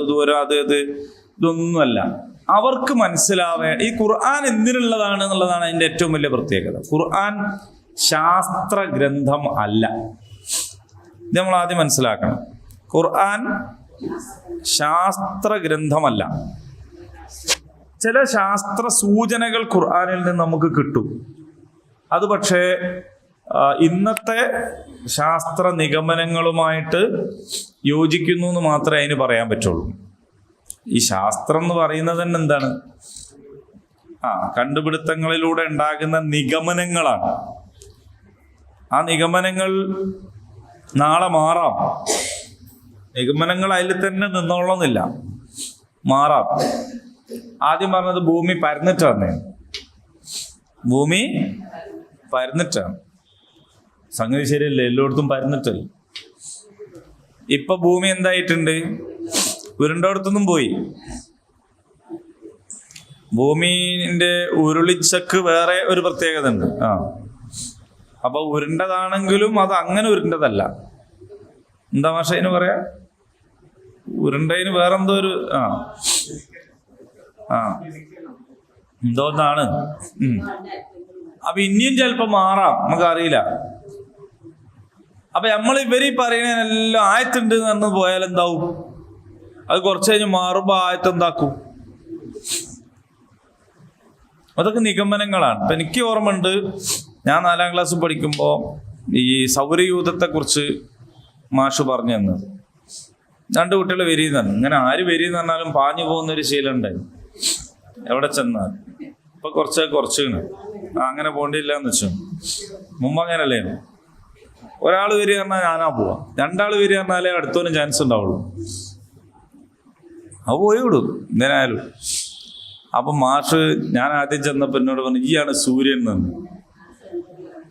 ദൂരം, ഇതൊന്നുമല്ല അവർക്ക് ഈ ഖുർആൻ എന്തിനുള്ളതാണ് എന്നുള്ളതാണ് അതിൻ്റെ ഏറ്റവും വലിയ പ്രത്യേകത. ഖുർആൻ ശാസ്ത്ര ഗ്രന്ഥം അല്ല. ഇത് നമ്മൾ ആദ്യം മനസ്സിലാക്കണം. ഖുർആൻ ശാസ്ത്ര ഗ്രന്ഥമല്ല. ചില ശാസ്ത്ര സൂചനകൾ ഖുർആനിൽ നിന്ന് നമുക്ക് കിട്ടും. അത് പക്ഷേ ഇന്നത്തെ ശാസ്ത്ര നിഗമനങ്ങളുമായിട്ട് യോജിക്കുന്നു എന്ന് മാത്രമേ അതിന് പറയാൻ പറ്റുള്ളൂ. ഈ ശാസ്ത്രം എന്ന് പറയുന്നത് തന്നെ എന്താണ്? കണ്ടുപിടുത്തങ്ങളിലൂടെ ഉണ്ടാകുന്ന നിഗമനങ്ങളാണ്. ആ നിഗമനങ്ങൾ നാളെ മാറാം. നിഗമനങ്ങൾ അതിൽ തന്നെ നിന്നോളന്നില്ല, മാറാം. ആദ്യം പറഞ്ഞത് ഭൂമി പരന്നിട്ടാണ്. ഭൂമി പരന്നിട്ടാണ്. സംഗതി ശരിയല്ലേ? എല്ലായിടത്തും പരന്നിട്ടല്ല. ഇപ്പൊ ഭൂമി എന്തായിട്ടുണ്ട്? ഉരുണ്ടോടത്തൊന്നും പോയി. ഭൂമിന്റെ ഉരുളിച്ചക്ക് വേറെ ഒരു പ്രത്യേകത ഉണ്ട്. അപ്പൊ ഉരുണ്ടതാണെങ്കിലും അത് അങ്ങനെ ഉരുണ്ടതല്ല. എന്താ ഭാഷ അതിന് പറയാ? ഉരുണ്ടതിന് വേറെന്തോ ഒരു എന്തോന്നാണ്. അപ്പൊ ഇനിയും ചിലപ്പോ മാറാം, നമുക്കറിയില്ല. അപ്പൊ നമ്മൾ ഇവര് പറയുന്നതിനെല്ലാം ആയത്തുണ്ട് എന്ന് പോയാൽ എന്താവും? അത് കുറച്ച് കഴിഞ്ഞ് മാറുമ്പോ ആയത്ത് എന്താക്കും? അതൊക്കെ നിഗമനങ്ങളാണ്. ഇപ്പൊ എനിക്ക് ഓർമ്മയുണ്ട്, ഞാൻ 4ാം ക്ലാസ് പഠിക്കുമ്പോൾ ഈ സൗരയൂഥത്തെ കുറിച്ച് മാഷ് പറഞ്ഞു തന്നത്. 2 കുട്ടികൾ വരിയെന്നാണ്. ഇങ്ങനെ ആര് വരിയെന്ന് പറഞ്ഞാലും പാഞ്ഞു പോകുന്നൊരു ശീലം ഉണ്ടായിരുന്നു എവിടെ ചെന്നാൽ. ഇപ്പൊ കുറച്ച് അങ്ങനെ പോണ്ടില്ല എന്ന് വെച്ചു. മുമ്പ് അങ്ങനല്ലേ? ഒരാൾ വരിക പറഞ്ഞാൽ ഞാനാ പോവാ, 2 ആൾ വരിക പറഞ്ഞാലേ അടുത്തവനും ചാൻസ് ഉണ്ടാവുള്ളൂ. അത് പോയി വിടും എന്തിനായാലും. അപ്പൊ മാഷ് ഞാൻ ആദ്യം ചെന്നപ്പോ എന്നോട് പറഞ്ഞു, ഈയാണ് സൂര്യൻ നിന്ന്.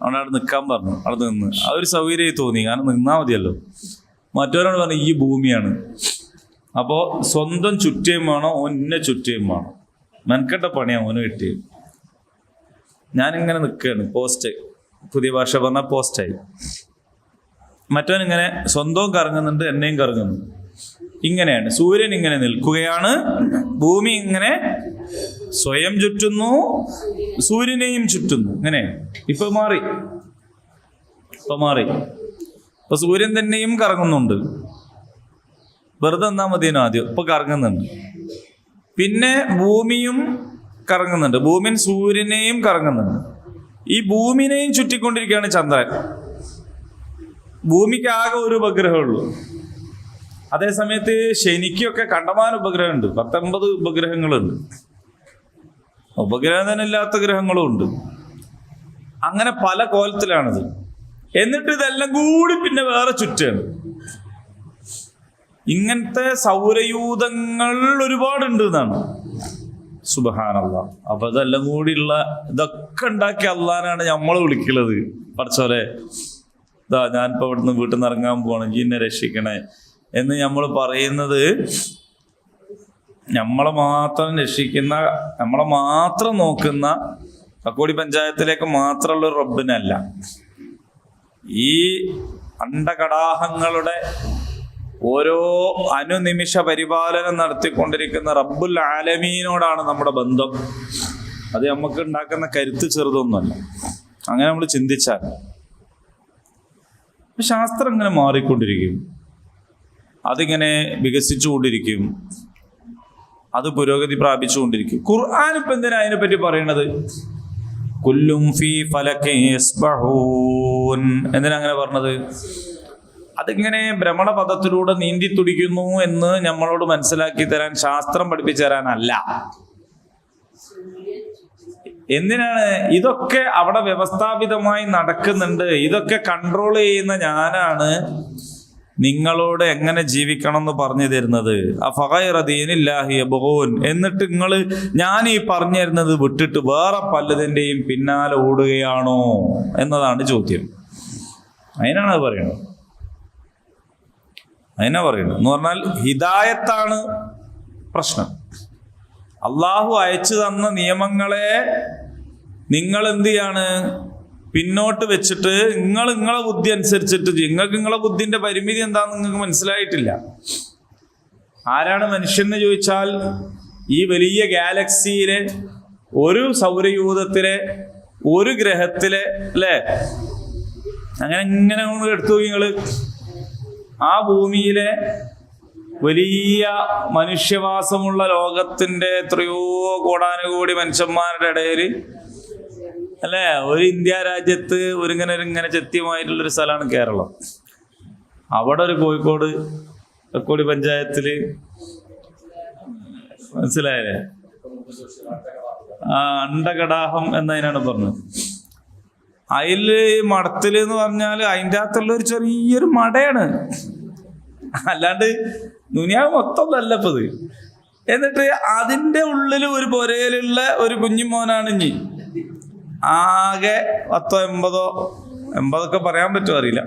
അവിടെ നിൽക്കാൻ പറഞ്ഞു. അവിടെ നിന്ന് അതൊരു സൗകര്യമായി തോന്നി, കാരണം നിന്നാ മതിയല്ലോ. മറ്റവരോട് പറഞ്ഞു ഈ ഭൂമിയാണ്. അപ്പോൾ സ്വന്തം ചുറ്റയും വേണോ, ഒന്നെ ചുറ്റയും വേണം. മെനക്കെട്ട പണിയാണ് ഓന് കിട്ടിയത്. ഞാനിങ്ങനെ നിൽക്കുകയാണ്, പോസ്റ്റ്, പുതിയ ഭാഷ പറഞ്ഞാൽ പോസ്റ്റായി. മറ്റവൻ ഇങ്ങനെ സ്വന്തവും കറങ്ങുന്നുണ്ട്, എന്നെയും കറങ്ങുന്നു. ഇങ്ങനെയാണ്. സൂര്യൻ ഇങ്ങനെ നിൽക്കുകയാണ്, ഭൂമി ഇങ്ങനെ സ്വയം ചുറ്റുന്നു, സൂര്യനെയും ചുറ്റുന്നു. ഇങ്ങനെ ഇപ്പൊ മാറി. ഇപ്പൊ സൂര്യൻ തന്നെയും കറങ്ങുന്നുണ്ട്. വെറുതെ എന്നാ മതിയോ ആദ്യം. ഇപ്പൊ കറങ്ങുന്നുണ്ട്. പിന്നെ ഭൂമിയും കറങ്ങുന്നുണ്ട്. ഭൂമി സൂര്യനെയും കറങ്ങുന്നുണ്ട്. ഈ ഭൂമിനെയും ചുറ്റിക്കൊണ്ടിരിക്കുകയാണ് ചന്ദ്രൻ. ഭൂമിക്ക് ആകെ ഒരു ഉപഗ്രഹമുള്ളൂ. അതേസമയത്ത് ശനിക്കൊക്കെ കണ്ടമാനം ഉപഗ്രഹമുണ്ട്. 19 ഉപഗ്രഹങ്ങളുണ്ട്. ഉപഗ്രഹം തന്നെ ഇല്ലാത്ത ഗ്രഹങ്ങളും ഉണ്ട്. അങ്ങനെ പല കോലത്തിലാണിത്. എന്നിട്ട് ഇതെല്ലാം കൂടി പിന്നെ വേറെ ചുറ്റാണ്. ഇങ്ങനത്തെ സൗരയൂഥങ്ങൾ ഒരുപാടുണ്ട് എന്നാണ്. സുബ്ഹാനല്ലാഹ്. അപ്പൊ ഇതെല്ലാം കൂടിയുള്ള ഇതൊക്കെ ഉണ്ടാക്കിയ അള്ളാനാണ് നമ്മൾ വിളിക്കുന്നത്. പഠിച്ചോലെ, ഇതാ ഞാനിപ്പോ ഇവിടുന്ന് വീട്ടിൽ നിന്ന് ഇറങ്ങാൻ പോവാണ്, എന്നെ രക്ഷിക്കണേ എന്ന് നമ്മൾ പറയുന്നത് നമ്മളെ മാത്രം രക്ഷിക്കുന്ന, നമ്മളെ മാത്രം നോക്കുന്ന കക്കോടി പഞ്ചായത്തിലേക്ക് മാത്രമുള്ള ഒരു റബ്ബിനല്ല. ഈ അണ്ടകടാഹങ്ങളുടെ ഓരോ അനുനിമിഷ പരിപാലനം നടത്തിക്കൊണ്ടിരിക്കുന്ന റബ്ബുൽ ആലമീനോടാണ് നമ്മുടെ ബന്ധം. അത് നമുക്ക് ഉണ്ടാക്കുന്ന കരുത്ത് ചെറുതൊന്നുമല്ല. അങ്ങനെ നമ്മൾ ചിന്തിച്ചാൽ. ശാസ്ത്രം ഇങ്ങനെ മാറിക്കൊണ്ടിരിക്കും, അതിങ്ങനെ വികസിച്ചുകൊണ്ടിരിക്കും, അത് പുരോഗതി പ്രാപിച്ചുകൊണ്ടിരിക്കും. ഖുർആൻ ഇപ്പം എന്തിനാ അതിനെപ്പറ്റി പറയണത്? കുല്ലും ഫീ ഫലകിൻ യസ്ബഹൂൻ. എന്തിനാ അങ്ങനെ പറഞ്ഞത്? അതിങ്ങനെ ഭ്രമണപഥത്തിലൂടെ നീന്തി തുടിക്കുന്നു എന്ന് നമ്മളോട് മനസ്സിലാക്കി തരാൻ, ശാസ്ത്രം പഠിപ്പിച്ചു തരാനല്ല. എന്തിനാണ്? ഇതൊക്കെ അവിടെ വ്യവസ്ഥാപിതമായി നടക്കുന്നുണ്ട്. ഇതൊക്കെ കൺട്രോൾ ചെയ്യുന്ന ഞാനാണ് നിങ്ങളോട് എങ്ങനെ ജീവിക്കണം എന്ന് പറഞ്ഞു തരുന്നത്. അഫഗൈറ ദീനില്ലാഹി യബ്ഗൂൻ. എന്നിട്ട് നിങ്ങൾ ഞാൻ ഈ പറഞ്ഞു തരുന്നത് വിട്ടിട്ട് വേറെ പലതിൻ്റെയും പിന്നാലെ ഓടുകയാണോ എന്നതാണ് ചോദ്യം. അതിനാണ് അത് പറയുന്നത്. അതിനാ പറയുന്നത് എന്ന് പറഞ്ഞാൽ ഹിദായത്താണ് പ്രശ്നം. അള്ളാഹു അയച്ചു തന്ന നിയമങ്ങളെ നിങ്ങൾ എന്ത് ചെയ്യാണ്? പിന്നോട്ട് വെച്ചിട്ട് നിങ്ങളെ ബുദ്ധി അനുസരിച്ചിട്ട്, നിങ്ങൾക്ക് നിങ്ങളെ ബുദ്ധിന്റെ പരിമിതി എന്താണെന്ന് നിങ്ങൾക്ക് മനസ്സിലായിട്ടില്ല. ആരാണ് മനുഷ്യൻ എന്ന് ചോദിച്ചാൽ, ഈ വലിയ ഗാലക്സിയിലെ ഒരു സൗരയൂഥത്തിലെ ഒരു ഗ്രഹത്തിലെ, അല്ലേ, അങ്ങനെ ഇങ്ങനെ എടുത്തു നിങ്ങള് ആ ഭൂമിയിലെ വലിയ മനുഷ്യവാസമുള്ള ലോകത്തിന്റെ എത്രയോ കോടാനുകോടി മനുഷ്യന്മാരുടെ ഇടയിൽ, അല്ലേ, ഒരു ഇന്ത്യ രാജ്യത്ത് ഇങ്ങനെ ചെത്തിയമായിട്ടുള്ളൊരു സ്ഥലമാണ് കേരളം. അവിടെ ഒരു കോഴിക്കോട് പഞ്ചായത്തില്, മനസ്സിലായല്ലേ, അണ്ടകടാഹം എന്നതിനാണ് പറഞ്ഞത്. അതില് മടത്തില് എന്ന് പറഞ്ഞാൽ അതിൻ്റെ അകത്തുള്ള ഒരു ചെറിയൊരു മടയാണ്, അല്ലാണ്ട് ദുനിയാവ് മൊത്തം നല്ലപ്പത്. എന്നിട്ട് അതിൻ്റെ ഉള്ളിൽ ഒരു പൊരയിലുള്ള ഒരു കുഞ്ഞുമോനാണ് ഇനി ആകെ 10 80 പറയാൻ പറ്റുമോ അറിയില്ല,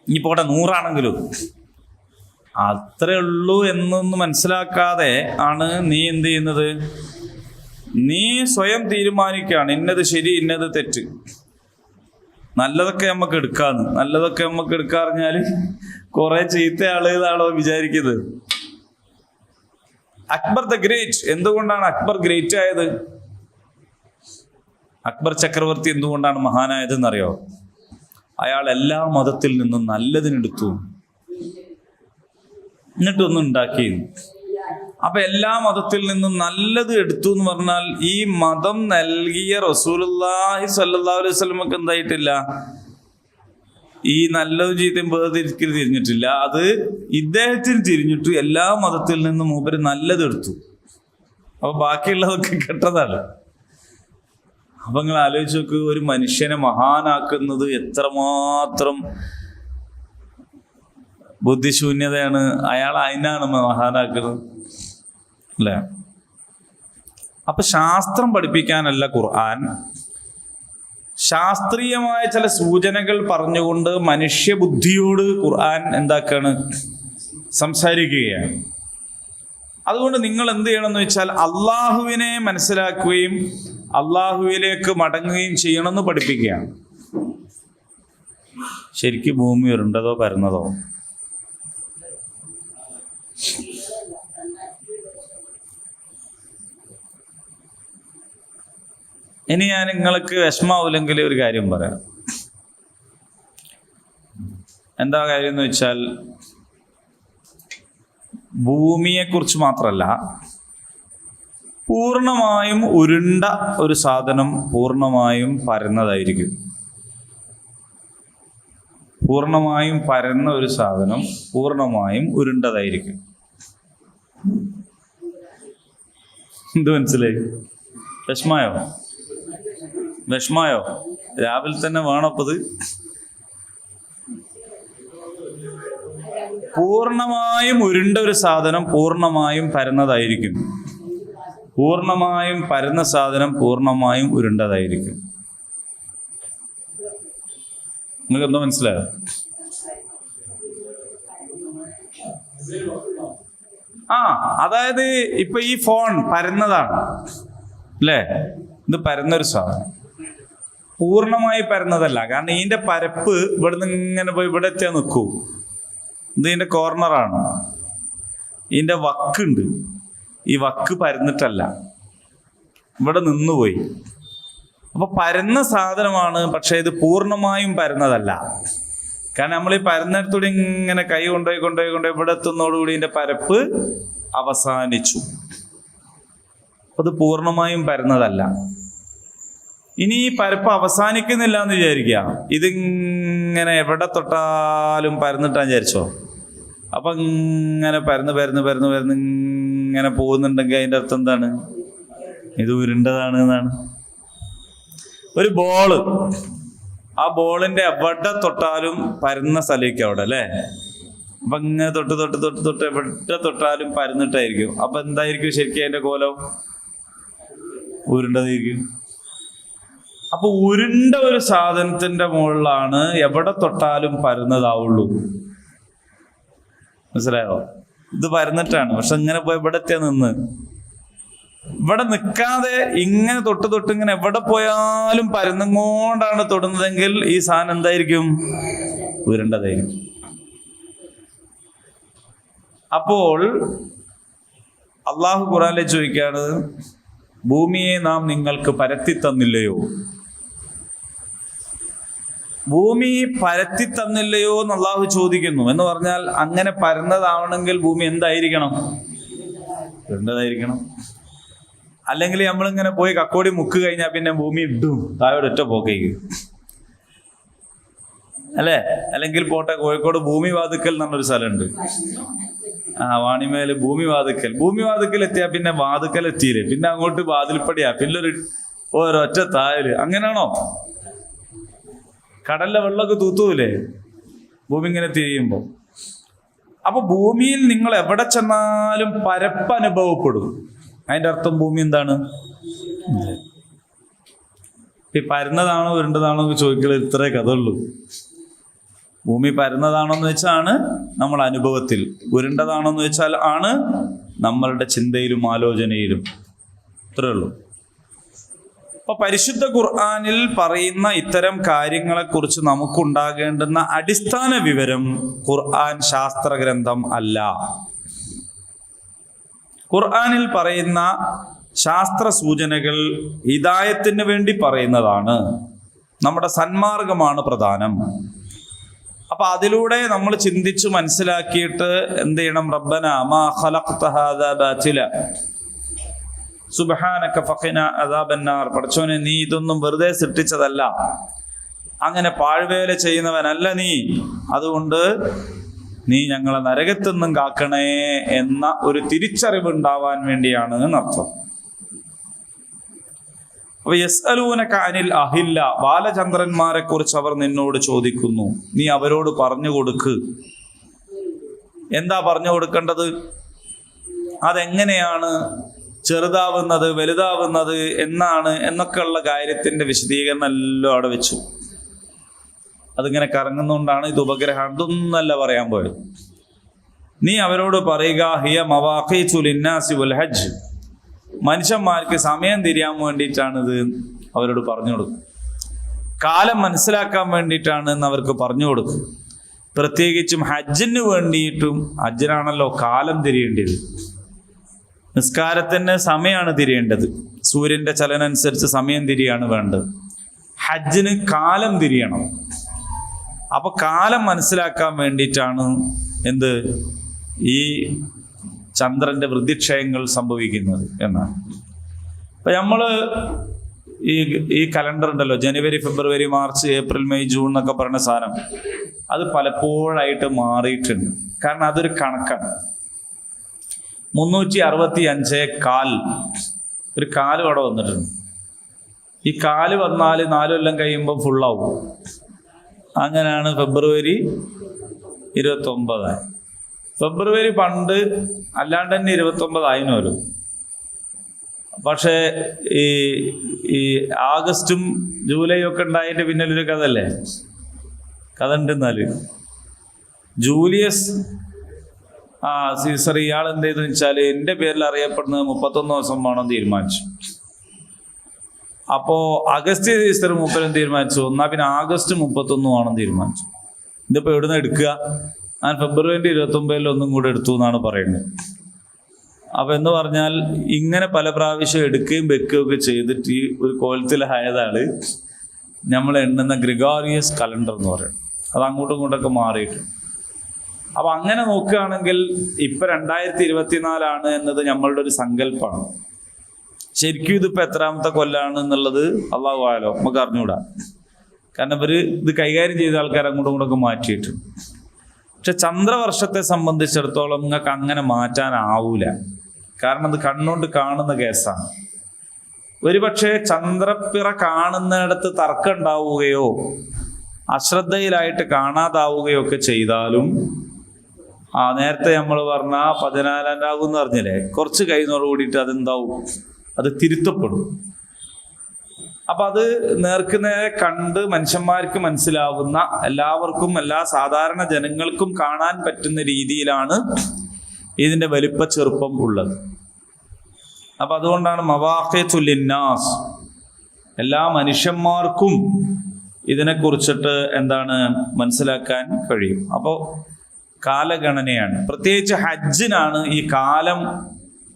ഇനി പോട്ടെ 100 ആണെങ്കിലും അത്രേ ഉള്ളൂ എന്നൊന്നും മനസ്സിലാക്കാതെ ആണ് നീ എന്ത് ചെയ്യുന്നത്? നീ സ്വയം തീരുമാനിക്കുകയാണ് ഇന്നത് ശരി ഇന്നത് തെറ്റ്. നല്ലതൊക്കെ നമുക്ക് എടുക്കാന്ന്. നല്ലതൊക്കെ നമുക്ക് എടുക്കാറിഞ്ഞാല് കുറെ ചീത്ത ആളുകളാണോ വിചാരിക്കുന്നത്? അക്ബർ ദ ഗ്രേറ്റ്, എന്തുകൊണ്ടാണ് അക്ബർ ഗ്രേറ്റ് ആയത്? അക്ബർ ചക്രവർത്തി എന്തുകൊണ്ടാണ് മഹാനായത് എന്നറിയോ? അയാൾ എല്ലാ മതത്തിൽ നിന്നും നല്ലതിനെടുത്തു, എന്നിട്ടൊന്നും ഉണ്ടാക്കി. അപ്പൊ എല്ലാ മതത്തിൽ നിന്നും നല്ലത് എടുത്തു എന്ന് പറഞ്ഞാൽ ഈ മതം നൽകിയ റസൂലുള്ളാഹി സ്വല്ലല്ലാഹു അലൈഹി വസല്ലമക്ക് എന്തായിട്ടില്ല? ഈ നല്ലതും ചീത്തയും വേർതിരിക്കൽ തിരിഞ്ഞിട്ടില്ല. അത് ഇദ്ദേഹത്തിന് തിരിഞ്ഞിട്ട് എല്ലാ മതത്തിൽ നിന്നും മൂപ്പര് നല്ലത് എടുത്തു. അപ്പൊ ബാക്കിയുള്ളതൊക്കെ കെട്ടതാണ്. അപ്പൊ നിങ്ങൾ ആലോചിച്ച് നോക്ക്, ഒരു മനുഷ്യനെ മഹാനാക്കുന്നത് എത്രമാത്രം ബുദ്ധിശൂന്യതയാണ്. അയാൾ അതിനാണ് മഹാനാക്കുന്നത്, അല്ലേ? അപ്പൊ ശാസ്ത്രം പഠിപ്പിക്കാനല്ല ഖുർആൻ, ശാസ്ത്രീയമായ ചില സൂചനകൾ പറഞ്ഞുകൊണ്ട് മനുഷ്യബുദ്ധിയോട് ഖുർആൻ എന്താക്കാണ്? സംസാരിക്കുകയാണ്. അതുകൊണ്ട് നിങ്ങൾ എന്ത് ചെയ്യണമെന്ന് വെച്ചാൽ അള്ളാഹുവിനെ മനസ്സിലാക്കുകയും അള്ളാഹുവിലേക്ക് മടങ്ങുകയും ചെയ്യണമെന്ന് പഠിപ്പിക്കുകയാണ്. ശരിക്കും ഭൂമി ഉരുണ്ടതോ പരന്നതോ? ഇനി ഞാൻ നിങ്ങൾക്ക് വിഷമാവില്ലെങ്കിൽ ഒരു കാര്യം പറയാം. എന്താ കാര്യം എന്ന് വെച്ചാൽ, ഭൂമിയെക്കുറിച്ച് മാത്രമല്ല, പൂർണ്ണമായും ഉരുണ്ട ഒരു സാധനം പൂർണ്ണമായും പരന്നതായിരിക്കും. പൂർണ്ണമായും പരന്ന ഒരു സാധനം പൂർണ്ണമായും ഉരുണ്ടതായിരിക്കും. എന്ത് മനസ്സിലായി? വിഷമായോ? രാവിലെ തന്നെ വേണപ്പത്. പൂർണ്ണമായും ഉരുണ്ട ഒരു സാധനം പൂർണ്ണമായും പരന്നതായിരിക്കും. പൂർണ്ണമായും പരന്ന സാധനം പൂർണ്ണമായും ഉരുണ്ടതായിരിക്കും. നിങ്ങൾക്ക് എന്തോ മനസ്സിലായോ? അതായത് ഇപ്പൊ ഈ ഫോൺ പരന്നതാണ്, അല്ലേ? ഇത് പരന്നൊരു സാധനം, പൂർണ്ണമായി പരന്നതല്ല. കാരണം ഇതിന്റെ പരപ്പ് ഇവിടുന്ന് ഇങ്ങനെ പോയി ഇവിടെ എത്തിയാൽ നിൽക്കൂ. ഇത് ഇതിന്റെ കോർണറാണ്, ഇതിന്റെ വക്കുണ്ട്. ഈ വക്ക് പരന്നിട്ടല്ല, ഇവിടെ നിന്നുപോയി. അപ്പൊ പരന്ന സാധനമാണ്, പക്ഷെ ഇത് പൂർണ്ണമായും പരന്നതല്ല. കാരണം നമ്മൾ ഈ പരന്നിടത്തൂടെ ഇങ്ങനെ കൈ കൊണ്ടുപോയി ഇവിടെ എത്തുന്നതോടുകൂടി ഇതിന്റെ പരപ്പ് അവസാനിച്ചു. അത് പൂർണ്ണമായും പരന്നതല്ല. ഇനി ഈ പരപ്പ് അവസാനിക്കുന്നില്ല എന്ന് വിചാരിക്കുക, ഇതിങ്ങനെ എവിടെ തൊട്ടാലും പരന്നിട്ടാൻ വിചാരിച്ചോ. അപ്പൊ ഇങ്ങനെ പരന്ന് ഇങ്ങനെ പോകുന്നുണ്ടെങ്കിൽ അതിന്റെ അർത്ഥം എന്താണ്? ഇത് ഉരുണ്ടതാണ് എന്നാണ്. ഒരു ബോള്, ആ ബോളിന്റെ എവിടെ തൊട്ടാലും പരന്ന സ്ഥലത്തേക്ക് അവിടെ അല്ലേ. അപ്പൊ ഇങ്ങനെ തൊട്ട് എവിടെ തൊട്ടാലും പരന്നിട്ടായിരിക്കും. അപ്പൊ എന്തായിരിക്കും ശരിക്കും അതിന്റെ കോലം? ഉരുണ്ടതായിരിക്കും. അപ്പൊ ഉരുണ്ട ഒരു സാധനത്തിന്റെ മുകളിലാണ് എവിടെ തൊട്ടാലും പരന്നതാവുള്ളൂ. മനസ്സിലായോ? ഇത് പരന്നിട്ടാണ്, പക്ഷെ ഇങ്ങനെ പോയി ഇവിടെ എത്തിയാ നിന്ന്, ഇവിടെ നിൽക്കാതെ ഇങ്ങനെ തൊട്ട് ഇങ്ങനെ എവിടെ പോയാലും പരന്നുകൊണ്ടാണ് തൊടുന്നതെങ്കിൽ ഈ സാധനം എന്തായിരിക്കും? ഉരുണ്ടതായിരിക്കും. അപ്പോൾ അള്ളാഹു ഖുർആനിൽ ചോദിക്കുകയാണ്, ഭൂമിയെ നാം നിങ്ങൾക്ക് പരത്തി തന്നില്ലയോ? ഭൂമി പരത്തി തന്നില്ലയോ എന്ന് അള്ളാഹു ചോദിക്കുന്നു. എന്ന് പറഞ്ഞാൽ അങ്ങനെ പരന്നതാവണമെങ്കിൽ ഭൂമി എന്തായിരിക്കണം? ഉരുണ്ടതായിരിക്കണം. അല്ലെങ്കിൽ നമ്മളിങ്ങനെ പോയി കക്കോടി മുക്ക് കഴിഞ്ഞാൽ പിന്നെ ഭൂമി ഇടും താഴെ ഒറ്റ പോക്കേക്ക് അല്ലേ. അല്ലെങ്കിൽ പോട്ടെ, കോഴിക്കോട് ഭൂമി വാതുക്കൽ എന്നൊരു സ്ഥലമുണ്ട്. വാണിമേല് ഭൂമി വാതുക്കൽ എത്തിയാ പിന്നെ വാതുക്കൽ എത്തിയില്ലേ, പിന്നെ അങ്ങോട്ട് വാതിൽപ്പടിയാ, പിന്നെ ഒരൊറ്റ തായല്. അങ്ങനെയാണോ? കടലിലെ വെള്ളമൊക്കെ തൂത്തൂലേ ഭൂമി ഇങ്ങനെ തിരിയുമ്പോ. അപ്പൊ ഭൂമിയിൽ നിങ്ങൾ എവിടെ ചെന്നാലും പരപ്പ് അനുഭവപ്പെടും. അതിന്റെ അർത്ഥം ഭൂമി എന്താണ്? ഈ പരന്നതാണോ ഉരുണ്ടതാണോ എന്ന് ചോദിക്കൽ ഇത്രേ കഥയുള്ളൂ. ഭൂമി പരന്നതാണോ എന്ന് വെച്ചാണ് നമ്മൾ അനുഭവത്തിൽ, ഉരുണ്ടതാണോ എന്ന് വെച്ചാൽ ആണ് നമ്മളുടെ ചിന്തയിലും ആലോചനയിലും. ഇത്രേ ഉള്ളൂ. അപ്പൊ പരിശുദ്ധ ഖുർആനിൽ പറയുന്ന ഇത്തരം കാര്യങ്ങളെ കുറിച്ച് നമുക്കുണ്ടാകേണ്ടുന്ന അടിസ്ഥാന വിവരം, ഖുർആൻ ശാസ്ത്രഗ്രന്ഥം അല്ല. ഖുർആനിൽ പറയുന്ന ശാസ്ത്ര സൂചനകൾ ഹിദായത്തിന് വേണ്ടി പറയുന്നതാണ്. നമ്മുടെ സന്മാർഗമാണ് പ്രധാനം. അപ്പൊ അതിലൂടെ നമ്മൾ ചിന്തിച്ചു മനസ്സിലാക്കിയിട്ട് എന്ത് ചെയ്യണം? റബ്ബന മാ ഖലഖ്ത ഹാദാ ബാതില സുബ്ഹാനക ഫഖിനാ അദാബന്നാർ. പടച്ചോനെ, നീ ഇതൊന്നും വെറുതെ സൃഷ്ടിച്ചതല്ല, അങ്ങനെ പാഴ്വേല ചെയ്യുന്നവനല്ല നീ, അതുകൊണ്ട് നീ ഞങ്ങളെ നരകത്തിൽ നിന്നും കാക്കണേ എന്ന ഒരു തിരിച്ചറിവ് ഉണ്ടാവാൻ വേണ്ടിയാണ് എന്നർത്ഥം. അപ്പൊ യസ്അലൂനക അനിൽ അഹില്ല, ബാലചന്ദ്രന്മാരെ കുറിച്ച് അവർ നിന്നോട് ചോദിക്കുന്നു, നീ അവരോട് പറഞ്ഞു കൊടുക്ക്. എന്താ പറഞ്ഞു കൊടുക്കേണ്ടത്? അതെങ്ങനെയാണ് ചെറുതാവുന്നത് വലുതാവുന്നത് എന്നാണ് എന്നൊക്കെയുള്ള കാര്യത്തിന്റെ വിശദീകരണം എല്ലാം അവിടെ വെച്ചു. അതിങ്ങനെ കറങ്ങുന്നതുകൊണ്ടാണ് ഇത് ഉപഗ്രഹം, അതൊന്നല്ല പറയാൻ പോയത്. നീ അവരോട് പറയുക, ഹിയ മവാഖീതു ലിന്നാസി വൽ ഹജ്ജ്, മനുഷ്യന്മാർക്ക് സമയം തിരിയാൻ വേണ്ടിയിട്ടാണിത് അവരോട് പറഞ്ഞു കൊടുക്കും. കാലം മനസ്സിലാക്കാൻ വേണ്ടിയിട്ടാണ് എന്ന് അവർക്ക് പറഞ്ഞു കൊടുക്കും. പ്രത്യേകിച്ചും ഹജ്ജിന് വേണ്ടിയിട്ടും, ഹജ്ജിനാണല്ലോ കാലം തിരിയേണ്ടത്. നിസ്കാരത്തിന് സമയമാണ് തിരിയേണ്ടത്, സൂര്യന്റെ ചലനം അനുസരിച്ച് സമയം തിരിയാണ് വേണ്ടത്. ഹജ്ജിന് കാലം തിരിയണം. അപ്പൊ കാലം മനസ്സിലാക്കാൻ വേണ്ടിയിട്ടാണ് എന്ത് ഈ ചന്ദ്രന്റെ വൃദ്ധിക്ഷയങ്ങൾ സംഭവിക്കുന്നത് എന്നാണ്. അപ്പൊ നമ്മള് ഈ കലണ്ടർ ഉണ്ടല്ലോ, ജനുവരി ഫെബ്രുവരി മാർച്ച് ഏപ്രിൽ മെയ് ജൂൺ എന്നൊക്കെ പറയുന്ന സാധനം, അത് പലപ്പോഴായിട്ട് മാറിയിട്ടുണ്ട്. കാരണം അതൊരു കണക്കാണ്. 365 കാൽ, ഒരു കാല് അവിടെ വന്നിട്ടുണ്ട്. ഈ കാല് വന്നാൽ 4 കൊല്ലം കഴിയുമ്പോൾ ഫുള്ളാവും. അങ്ങനെയാണ് ഫെബ്രുവരി 29. ഫെബ്രുവരി പണ്ട് അല്ലാണ്ട് തന്നെ 29 ആയിനോലും. പക്ഷേ ഈ ആഗസ്റ്റും ജൂലൈ ഒക്കെ ഉണ്ടായതിന്റെ പിന്നിലൊരു കഥ ഉണ്ടെന്നാല് ജൂലിയസ് സീസർ ഇയാൾ എന്ത് ചെയ്തെന്ന് വെച്ചാല് എൻ്റെ പേരിൽ അറിയപ്പെടുന്നത് 31 ദിവസം വേണം തീരുമാനിച്ചു. അപ്പോ അഗസ്റ്റ് സീസർ 30 തീരുമാനിച്ചു. എന്നാ പിന്നെ ആഗസ്റ്റ് 31 വേണം തീരുമാനിച്ചു. ഇതിപ്പോ എവിടുന്ന് എടുക്കുക? ഞാൻ ഫെബ്രുവരി 29 ഒന്നും കൂടെ എടുത്തു എന്നാണ് പറയുന്നത്. അപ്പൊ എന്ന് പറഞ്ഞാൽ ഇങ്ങനെ പല പ്രാവശ്യം എടുക്കുകയും വെക്കുകയും ഒക്കെ ചെയ്തിട്ട് ഈ ഒരു കോലത്തിലായതാണ് നമ്മൾ എണ്ണുന്ന ഗ്രിഗോറിയസ് കലണ്ടർ എന്ന് പറയും. അത് അങ്ങോട്ടും ഇങ്ങോട്ടൊക്കെ മാറിയിട്ട്. അപ്പൊ അങ്ങനെ നോക്കുകയാണെങ്കിൽ ഇപ്പൊ 2024 എന്നത് നമ്മളുടെ ഒരു സങ്കല്പമാണ്. ശരിക്കും ഇതിപ്പോ എത്രാമത്തെ കൊല്ലാണ് എന്നുള്ളത് അള്ളാഹു ആലോ നമുക്ക് അറിഞ്ഞൂടാ. കാരണം ഇവര് ഇത് കൈകാര്യം ചെയ്ത ആൾക്കാർ അങ്ങോട്ടും ഇങ്ങോട്ടൊക്കെ മാറ്റിയിട്ട്. പക്ഷെ ചന്ദ്രവർഷത്തെ സംബന്ധിച്ചിടത്തോളം നിങ്ങൾക്ക് അങ്ങനെ മാറ്റാനാവൂല. കാരണം അത് കണ്ണുകൊണ്ട് കാണുന്ന കേസാണ്. ഒരുപക്ഷെ ചന്ദ്രപ്പിറ കാണുന്നിടത്ത് തർക്കം ഉണ്ടാവുകയോ അശ്രദ്ധയിലായിട്ട് കാണാതാവുകയോ ഒക്കെ ചെയ്താലും നേരത്തെ നമ്മൾ പറഞ്ഞ 14 എന്ന് പറഞ്ഞില്ലേ, കുറച്ച് കഴിയുന്നതോട് കൂടിയിട്ട് അതെന്താവും, അത് തിരുത്തപ്പെടും. അപ്പൊ അത് നേർക്കുനേരെ കണ്ട് മനുഷ്യന്മാർക്ക് മനസ്സിലാവുന്ന, എല്ലാവർക്കും എല്ലാ സാധാരണ ജനങ്ങൾക്കും കാണാൻ പറ്റുന്ന രീതിയിലാണ് ഇതിന്റെ വലിപ്പ ചെറുപ്പം ഉള്ളത്. അപ്പൊ അതുകൊണ്ടാണ് മവാഖിതുൽ ലിന്നാസ്, എല്ലാ മനുഷ്യന്മാർക്കും ഇതിനെക്കുറിച്ചിട്ട് എന്താണ് മനസ്സിലാക്കാൻ കഴിയും. അപ്പോൾ കാലഗണനയാണ്. പ്രത്യേകിച്ച് ഹജ്ജിനാണ് ഈ കാലം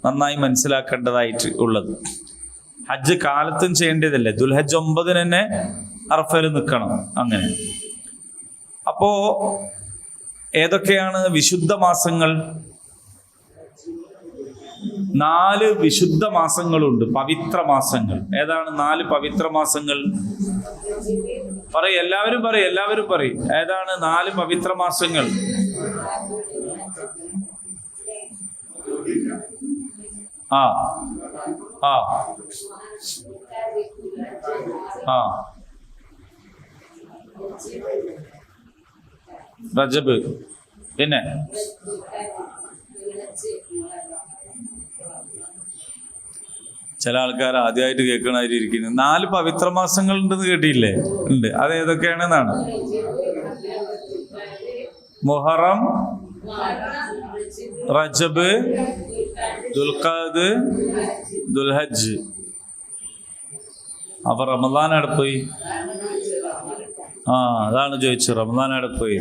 നന്നായി മനസ്സിലാക്കേണ്ടതായിട്ട് ഉള്ളത്. ഹജ്ജ് കാലത്തും ചെയ്യേണ്ടതല്ലേ. ദുൽഹജ്ജ് 9 തന്നെ അറഫയിൽ നിൽക്കണം. അങ്ങനെ അപ്പോ ഏതൊക്കെയാണ് വിശുദ്ധ മാസങ്ങൾ? 4 വിശുദ്ധ മാസങ്ങളുണ്ട്, പവിത്ര മാസങ്ങൾ. ഏതാണ് 4 പവിത്ര മാസങ്ങൾ? എല്ലാവരും പറയും. ഏതാണ് 4 പവിത്ര മാസങ്ങൾ? ആ ആ ആ റജബ്, പിന്നെ ചില ആൾക്കാർ ആദ്യമായിട്ട് കേൾക്കണായിരിക്കുന്നു. 4 പവിത്ര മാസങ്ങൾ ഉണ്ടെന്ന് കേട്ടിയില്ലേ? ഉണ്ട്. അത് ഏതൊക്കെയാണെന്നാണ്? മുഹറം, റജബ്, ദുൽഖഅദ്, ദുൽഹജ്ജ്. അപ്പൊ റമദാൻ അവിടെ പോയി? അതാണ് ചോദിച്ചത്, റമദാൻ അവിടെ പോയി.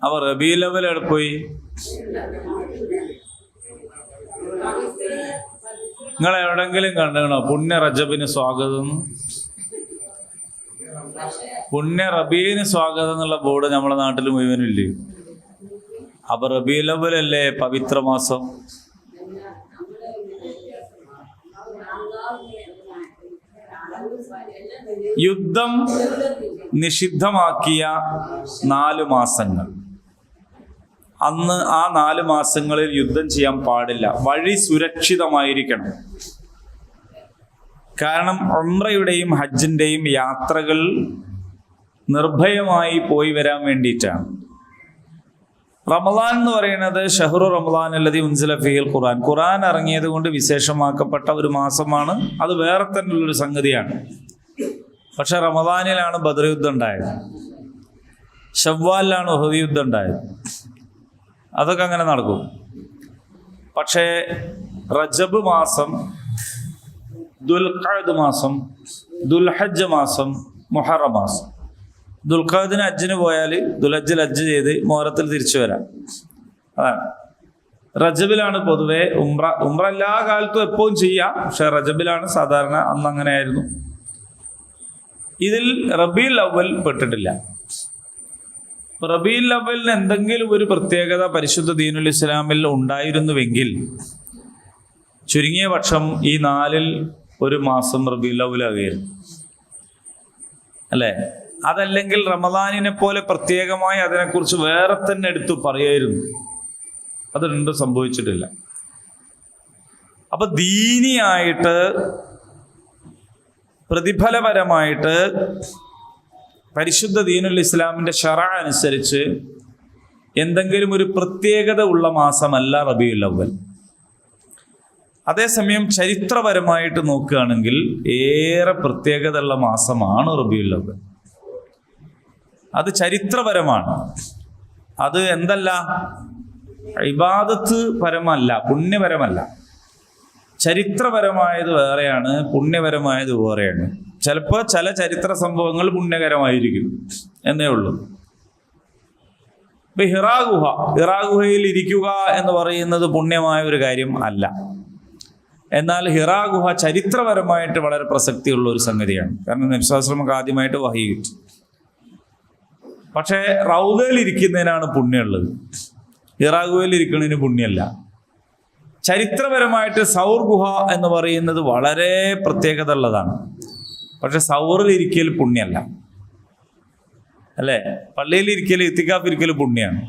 അപ്പൊ റബീഉൽ അവ്വൽ അവിടെ പോയി? നിങ്ങൾ എവിടെങ്കിലും കണ്ടോ പുണ്യ റജബിന് സ്വാഗതം, പുണ്യ റബീന് സ്വാഗതം എന്നുള്ള ബോർഡ് നമ്മളെ നാട്ടിൽ മുഴുവനില്ലേ? അപ്പൊ റബീഉൽ അവ്വൽ അല്ലേ പവിത്ര മാസം? യുദ്ധം നിഷിദ്ധമാക്കിയ 4 മാസങ്ങൾ, അന്ന് ആ 4 മാസങ്ങളിൽ യുദ്ധം ചെയ്യാൻ പാടില്ല. വഴി സുരക്ഷിതമായിരിക്കണം. കാരണം ഉംറയുടെയും ഹജ്ജിന്റെയും യാത്രകൾ നിർഭയമായി പോയി വരാൻ വേണ്ടിയിട്ടാണ്. റമദാൻ എന്ന് പറയുന്നത് ഷഹ്റു റമദാൻ അല്ലദീ ഉൻസില ഫീഹിൽ ഖുർആൻ, ഖുർആൻ ഇറങ്ങിയത് കൊണ്ട് വിശേഷമാക്കപ്പെട്ട ഒരു മാസമാണ്. അത് വേറെ തന്നെയുള്ളൊരു സംഗതിയാണ്. പക്ഷെ റമദാനിലാണ് ബദർ യുദ്ധം ഉണ്ടായത്, ശവ്വാലിലാണ് ഉഹദ് യുദ്ധം ഉണ്ടായത്. അതൊക്കെ അങ്ങനെ നടക്കും. പക്ഷേ റജബ് മാസം, ദുൽഖഅദ് മാസം, ദുൽഹജ്ജ് മാസം, മുഹറം മാസം. ദുൽഖഅദിന് ഹജ്ജിന് പോയാൽ ദുൽഹജ്ജിൽ ഹജ്ജ് ചെയ്ത് മുഹറത്തിൽ തിരിച്ചു വരാം. അതാണ്. റജബിലാണ് പൊതുവെ ഉംറ എല്ലാ കാലത്തും എപ്പോഴും ചെയ്യാം. പക്ഷെ റജബിലാണ് സാധാരണ, അന്ന് അങ്ങനെയായിരുന്നു. ഇതിൽ റബീഉൽ അവ്വൽ പെട്ടിട്ടില്ല. റബീഉൽ അവ്വലിന് എന്തെങ്കിലും ഒരു പ്രത്യേകത പരിശുദ്ധ ദീനുൽ ഇസ്ലാമിൽ ഉണ്ടായിരുന്നുവെങ്കിൽ ചുരുങ്ങിയ പക്ഷം ഈ 4-ൽ ഒരു മാസം റബീഉൽ അവ്വൽ ആകുകയായിരുന്നു, അല്ലേ? അതല്ലെങ്കിൽ റമദാനിനെ പോലെ പ്രത്യേകമായി അതിനെക്കുറിച്ച് വേറെ തന്നെ എടുത്തു പറയായിരുന്നു. അത് രണ്ടും സംഭവിച്ചിട്ടില്ല. അപ്പൊ ദീനിയായിട്ട് പ്രതിഫലപരമായിട്ട് പരിശുദ്ധ ദീനുൽ ഇസ്ലാമിന്റെ ശറഅ അനുസരിച്ച് എന്തെങ്കിലും ഒരു പ്രത്യേകത ഉള്ള മാസമല്ല റബീഉൽ അവ്വൽ. അതേസമയം ചരിത്രപരമായിട്ട് നോക്കുകയാണെങ്കിൽ ഏറെ പ്രത്യേകത ഉള്ള മാസമാണ് റബീഉൽ അവ്വൽ. അത് ചരിത്രപരമാണ്. അത് എന്തല്ല, ഇബാദത്ത് പരമല്ല, പുണ്യപരമല്ല. ചരിത്രപരമായത് വേറെയാണ്, പുണ്യപരമായത് വേറെയാണ്. ചിലപ്പോൾ ചില ചരിത്ര സംഭവങ്ങൾ പുണ്യകരമായിരിക്കും എന്നേ ഉള്ളൂ. ഇപ്പൊ ഹിറാ ഗുഹയിൽ ഇരിക്കുക എന്ന് പറയുന്നത് പുണ്യമായ ഒരു കാര്യം അല്ല. എന്നാൽ ഹിറാ ഗുഹ ചരിത്രപരമായിട്ട് വളരെ പ്രസക്തിയുള്ള ഒരു സംഗതിയാണ്. കാരണം നബി സ്വല്ലല്ലാഹു അലൈഹി വസല്ലമക്ക് ആദ്യമായിട്ട് വഹി കിട്ടി. പക്ഷേ റൗദയിൽ ഇരിക്കുന്നതിനാണ് പുണ്യമുള്ളത്, ഹിറാ ഗുഹയിൽ ഇരിക്കുന്നതിന് പുണ്യമല്ല. ചരിത്രപരമായിട്ട് സൗർ ഗുഹ എന്ന് പറയുന്നത് വളരെ പ്രത്യേകത ഉള്ളതാണ്. പക്ഷെ സൗറിൽ ഇരിക്കൽ പുണ്യമല്ല, അല്ലേ? പള്ളിയിൽ ഇരിക്കൽ, ഇത്തിക്കാഫ് ഇരിക്കൽ പുണ്യമാണ്.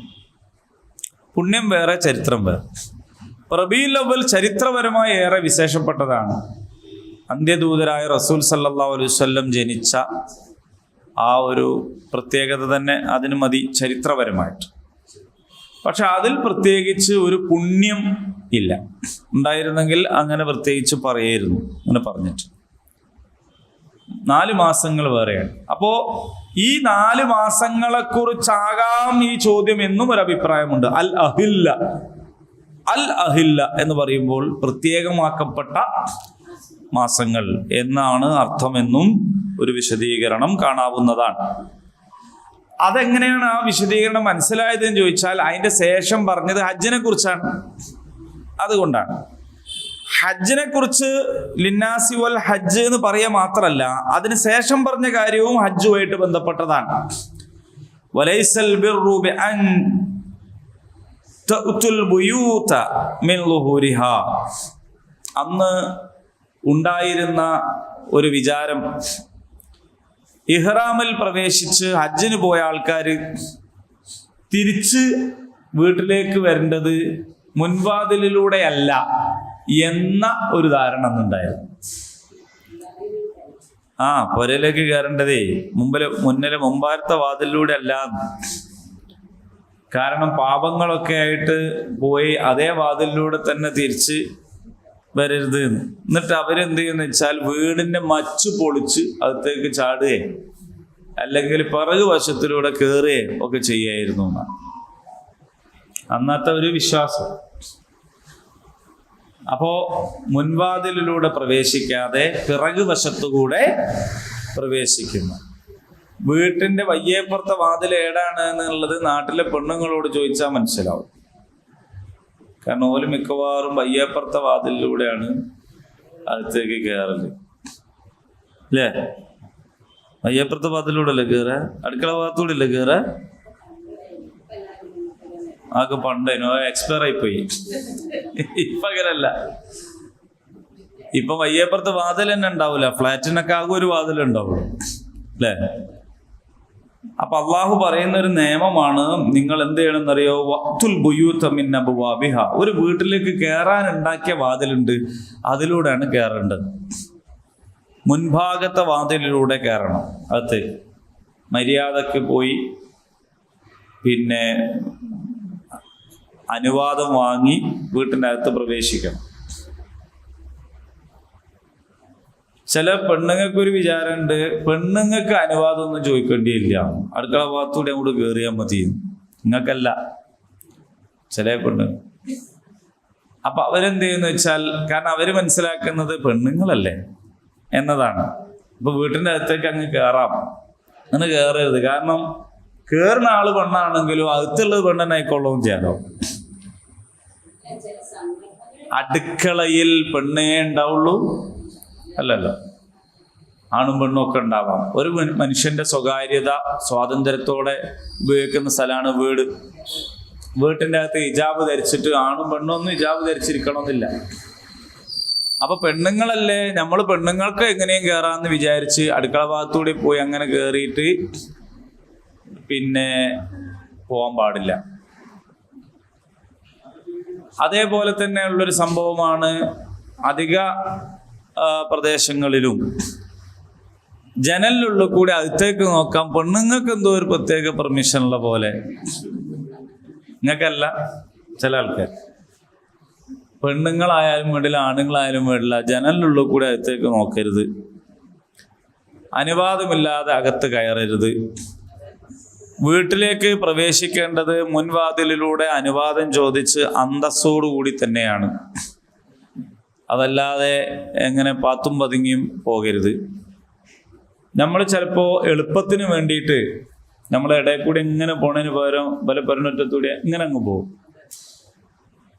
പുണ്യം വേറെ, ചരിത്രം വേറെ. റബീഉൽ അവ്വൽ ചരിത്രപരമായി ഏറെ വിശേഷപ്പെട്ടതാണ്. അന്ത്യദൂതരായ റസൂൽ സല്ലല്ലാഹു അലൈഹി വസല്ലം ജനിച്ച ആ ഒരു പ്രത്യേകത തന്നെ അതിന് മതി ചരിത്രപരമായിട്ട്. പക്ഷെ അതിൽ പ്രത്യേകിച്ച് ഒരു പുണ്യം ഇല്ല. ഉണ്ടായിരുന്നെങ്കിൽ അങ്ങനെ പ്രത്യേകിച്ച് പറയായിരുന്നു. അങ്ങനെ പറഞ്ഞിട്ട് 4 മാസങ്ങൾ വേറെയാണ്. അപ്പോ ഈ 4 മാസങ്ങളെക്കുറിച്ചാകാം ഈ ചോദ്യം എന്നും ഒരു അഭിപ്രായമുണ്ട്. അൽ അഹില്ല എന്ന് പറയുമ്പോൾ പ്രത്യേകമാക്കപ്പെട്ട മാസങ്ങൾ എന്നാണ് അർത്ഥമെന്നും ഒരു വിശദീകരണം കാണാവുന്നതാണ്. അതെങ്ങനെയാണ് ആ വിശദീകരണം മനസ്സിലായതെന്ന് ചോദിച്ചാൽ അതിന്റെ ശേഷം പറഞ്ഞത് ഹജ്ജിനെ കുറിച്ചാണ്. അതുകൊണ്ടാണ് ഹജ്ജിനെ കുറിച്ച് ലിന്നാസി വൽ ഹജ്ജ് എന്ന് പറയാ മാത്രമല്ല, അതിന് ശേഷം പറഞ്ഞ കാര്യവും ഹജ്ജുമായിട്ട് ബന്ധപ്പെട്ടതാണ്. വലൈസൽ ബിർറു ബിഅൻ തഅ്തുൽ ബുയൂത മിൻ ളുഹൂരിഹാ. അന്ന് ഉണ്ടായിരുന്ന ഒരു വിചാരം, ഇഹ്റാമിൽ പ്രവേശിച്ച് ഹജ്ജിന് പോയ ആൾക്കാർ തിരിച്ച് വീട്ടിലേക്ക് വരേണ്ടത് മുൻവാതിലിലൂടെയല്ല എന്ന ഒരു ധാരണ ഉണ്ടായിരുന്നു. പുരയിലേക്ക് കയറേണ്ടതേ മുമ്പാരത്തെ വാതിലിലൂടെ അല്ല. കാരണം പാപങ്ങളൊക്കെ ആയിട്ട് പോയി അതേ വാതിലിലൂടെ തന്നെ തിരിച്ച് വരരുത്. എന്നിട്ട് അവരെന്ത് ചെയ്യുന്ന വെച്ചാൽ വീടിന്റെ മച്ച് പൊളിച്ച് അകത്തേക്ക് ചാടുകയും അല്ലെങ്കിൽ പിറകു വശത്തിലൂടെ കയറുകയും ഒക്കെ ചെയ്യായിരുന്നു എന്നാണ് അന്നത്തെ ഒരു വിശ്വാസം. അപ്പോ മുൻവാതിലിലൂടെ പ്രവേശിക്കാതെ പിറകു വശത്തുകൂടെ പ്രവേശിക്കുന്നു. വീട്ടിന്റെ വയ്യേപ്പുറത്തെ വാതിൽ ഏടാണ് എന്നുള്ളത് നാട്ടിലെ പെണ്ണുങ്ങളോട് ചോദിച്ചാൽ മനസ്സിലാവും. കാരണം ഓല് മിക്കവാറും വയ്യേപ്പുറത്തെ വാതിലിലൂടെയാണ് അകത്തേക്ക് കയറല്, അല്ലേ? വയ്യേപ്പുറത്തെ വാതിലൂടെ അല്ലേ കയറ? അടുക്കള ഭാഗത്തൂടെ അല്ലേ കയറ? ആകെ പണ്ടേനോ എക്സ്പയർ ആയിപ്പോയി. ഇപ്പൊ അങ്ങനല്ല. ഇപ്പൊ വയ്യേപ്പുറത്തെ വാതിൽ തന്നെ ഉണ്ടാവൂല, ഫ്ലാറ്റിനൊക്കെ ആകെ ഒരു വാതിലുണ്ടാവുള്ളൂ, അല്ലേ? അപ്പൊ അള്ളാഹു പറയുന്ന ഒരു നിയമമാണ്, നിങ്ങൾ എന്ത് ചെയ്യണമെന്നറിയോ? വഖ്തുൽ ബുയൂത മിൻ അബ്വാബിഹ. ഒരു വീട്ടിലേക്ക് കയറാൻ ഉണ്ടാക്കിയ വാതിലുണ്ട്, അതിലൂടെയാണ് കയറേണ്ടത്. മുൻഭാഗത്തെ വാതിലിലൂടെ കയറണം. അകത്ത് മര്യാദക്ക് പോയി പിന്നെ അനുവാദം വാങ്ങി വീട്ടിൻ്റെ അകത്ത് പ്രവേശിക്കണം. ചില പെണ്ണുങ്ങൾക്കൊരു വിചാരമുണ്ട്, പെണ്ണുങ്ങൾക്ക് അനുവാദം ഒന്നും ചോദിക്കേണ്ടിയില്ല, അടുക്കള ഭാഗത്തൂടെ അങ്ങോട്ട് കയറിയാൽ മതി. നിങ്ങൾക്കല്ല, ചില പെണ്ണുങ്ങൾ. അപ്പൊ അവരെന്ത് ചെയ്യുന്ന വെച്ചാൽ, കാരണം അവര് മനസ്സിലാക്കുന്നത് പെണ്ണുങ്ങളല്ലേ എന്നതാണ്. ഇപ്പൊ വീട്ടിന്റെ അകത്തേക്ക് അങ്ങ് കയറാം, അങ്ങനെ കയറരുത്. കാരണം കയറുന്ന ആള് പെണ്ണാണെങ്കിലും അകത്തുള്ളത് പെണ്ണെന്നായിക്കൊള്ളവും ചെയ്യാലോ. അടുക്കളയിൽ പെണ്ണേ ഉണ്ടാവുള്ളൂ അല്ലല്ലോ, ആണും പെണ്ണും ഒക്കെ ഉണ്ടാവാം. ഒരു മനുഷ്യന്റെ സ്വകാര്യത സ്വാതന്ത്ര്യത്തോടെ ഉപയോഗിക്കുന്ന സ്ഥലമാണ് വീട്. വീട്ടിൻ്റെ അകത്ത് ഹിജാബ് ധരിച്ചിട്ട് ആണും പെണ്ണും ഒന്നും ഹിജാബ് ധരിച്ചിരിക്കണമെന്നില്ല. അപ്പൊ പെണ്ണുങ്ങളല്ലേ, നമ്മൾ പെണ്ണുങ്ങൾക്ക് എങ്ങനെയും കയറാന്ന് വിചാരിച്ച് അടുക്കള ഭാഗത്തൂടെ പോയി അങ്ങനെ കയറിയിട്ട് പിന്നെ പോകാൻ പാടില്ല. അതേപോലെ തന്നെ ഉള്ളൊരു സംഭവമാണ് അധിക പ്രദേശങ്ങളിലും ജനലിലുള്ള കൂടി അകത്തേക്ക് നോക്കാം. പെണ്ണുങ്ങൾക്ക് എന്തോ ഒരു പ്രത്യേക പെർമിഷൻ ഉള്ള പോലെ, നിങ്ങൾക്കല്ല. ചില ആൾക്കാർ പെണ്ണുങ്ങളായാലും വേണ്ടില്ല ആണുങ്ങളായാലും വേണ്ടില്ല ജനലിലുള്ള കൂടി അകത്തേക്ക് നോക്കരുത്, അനുവാദമില്ലാതെ അകത്ത് കയറരുത്. വീട്ടിലേക്ക് പ്രവേശിക്കേണ്ടത് മുൻവാതിലിലൂടെ അനുവാദം ചോദിച്ച് അന്തസ്സോടുകൂടി തന്നെയാണ്. അതല്ലാതെ എങ്ങനെ പാത്തും പതുങ്ങിയും പോകരുത്. നമ്മൾ ചിലപ്പോൾ എളുപ്പത്തിന് വേണ്ടിയിട്ട് നമ്മളെ ഇടയിൽ കൂടി ഇങ്ങനെ പോണതിന് പകരം ബലപരിണറ്റത്തൂടെ ഇങ്ങനെ അങ്ങ് പോകും.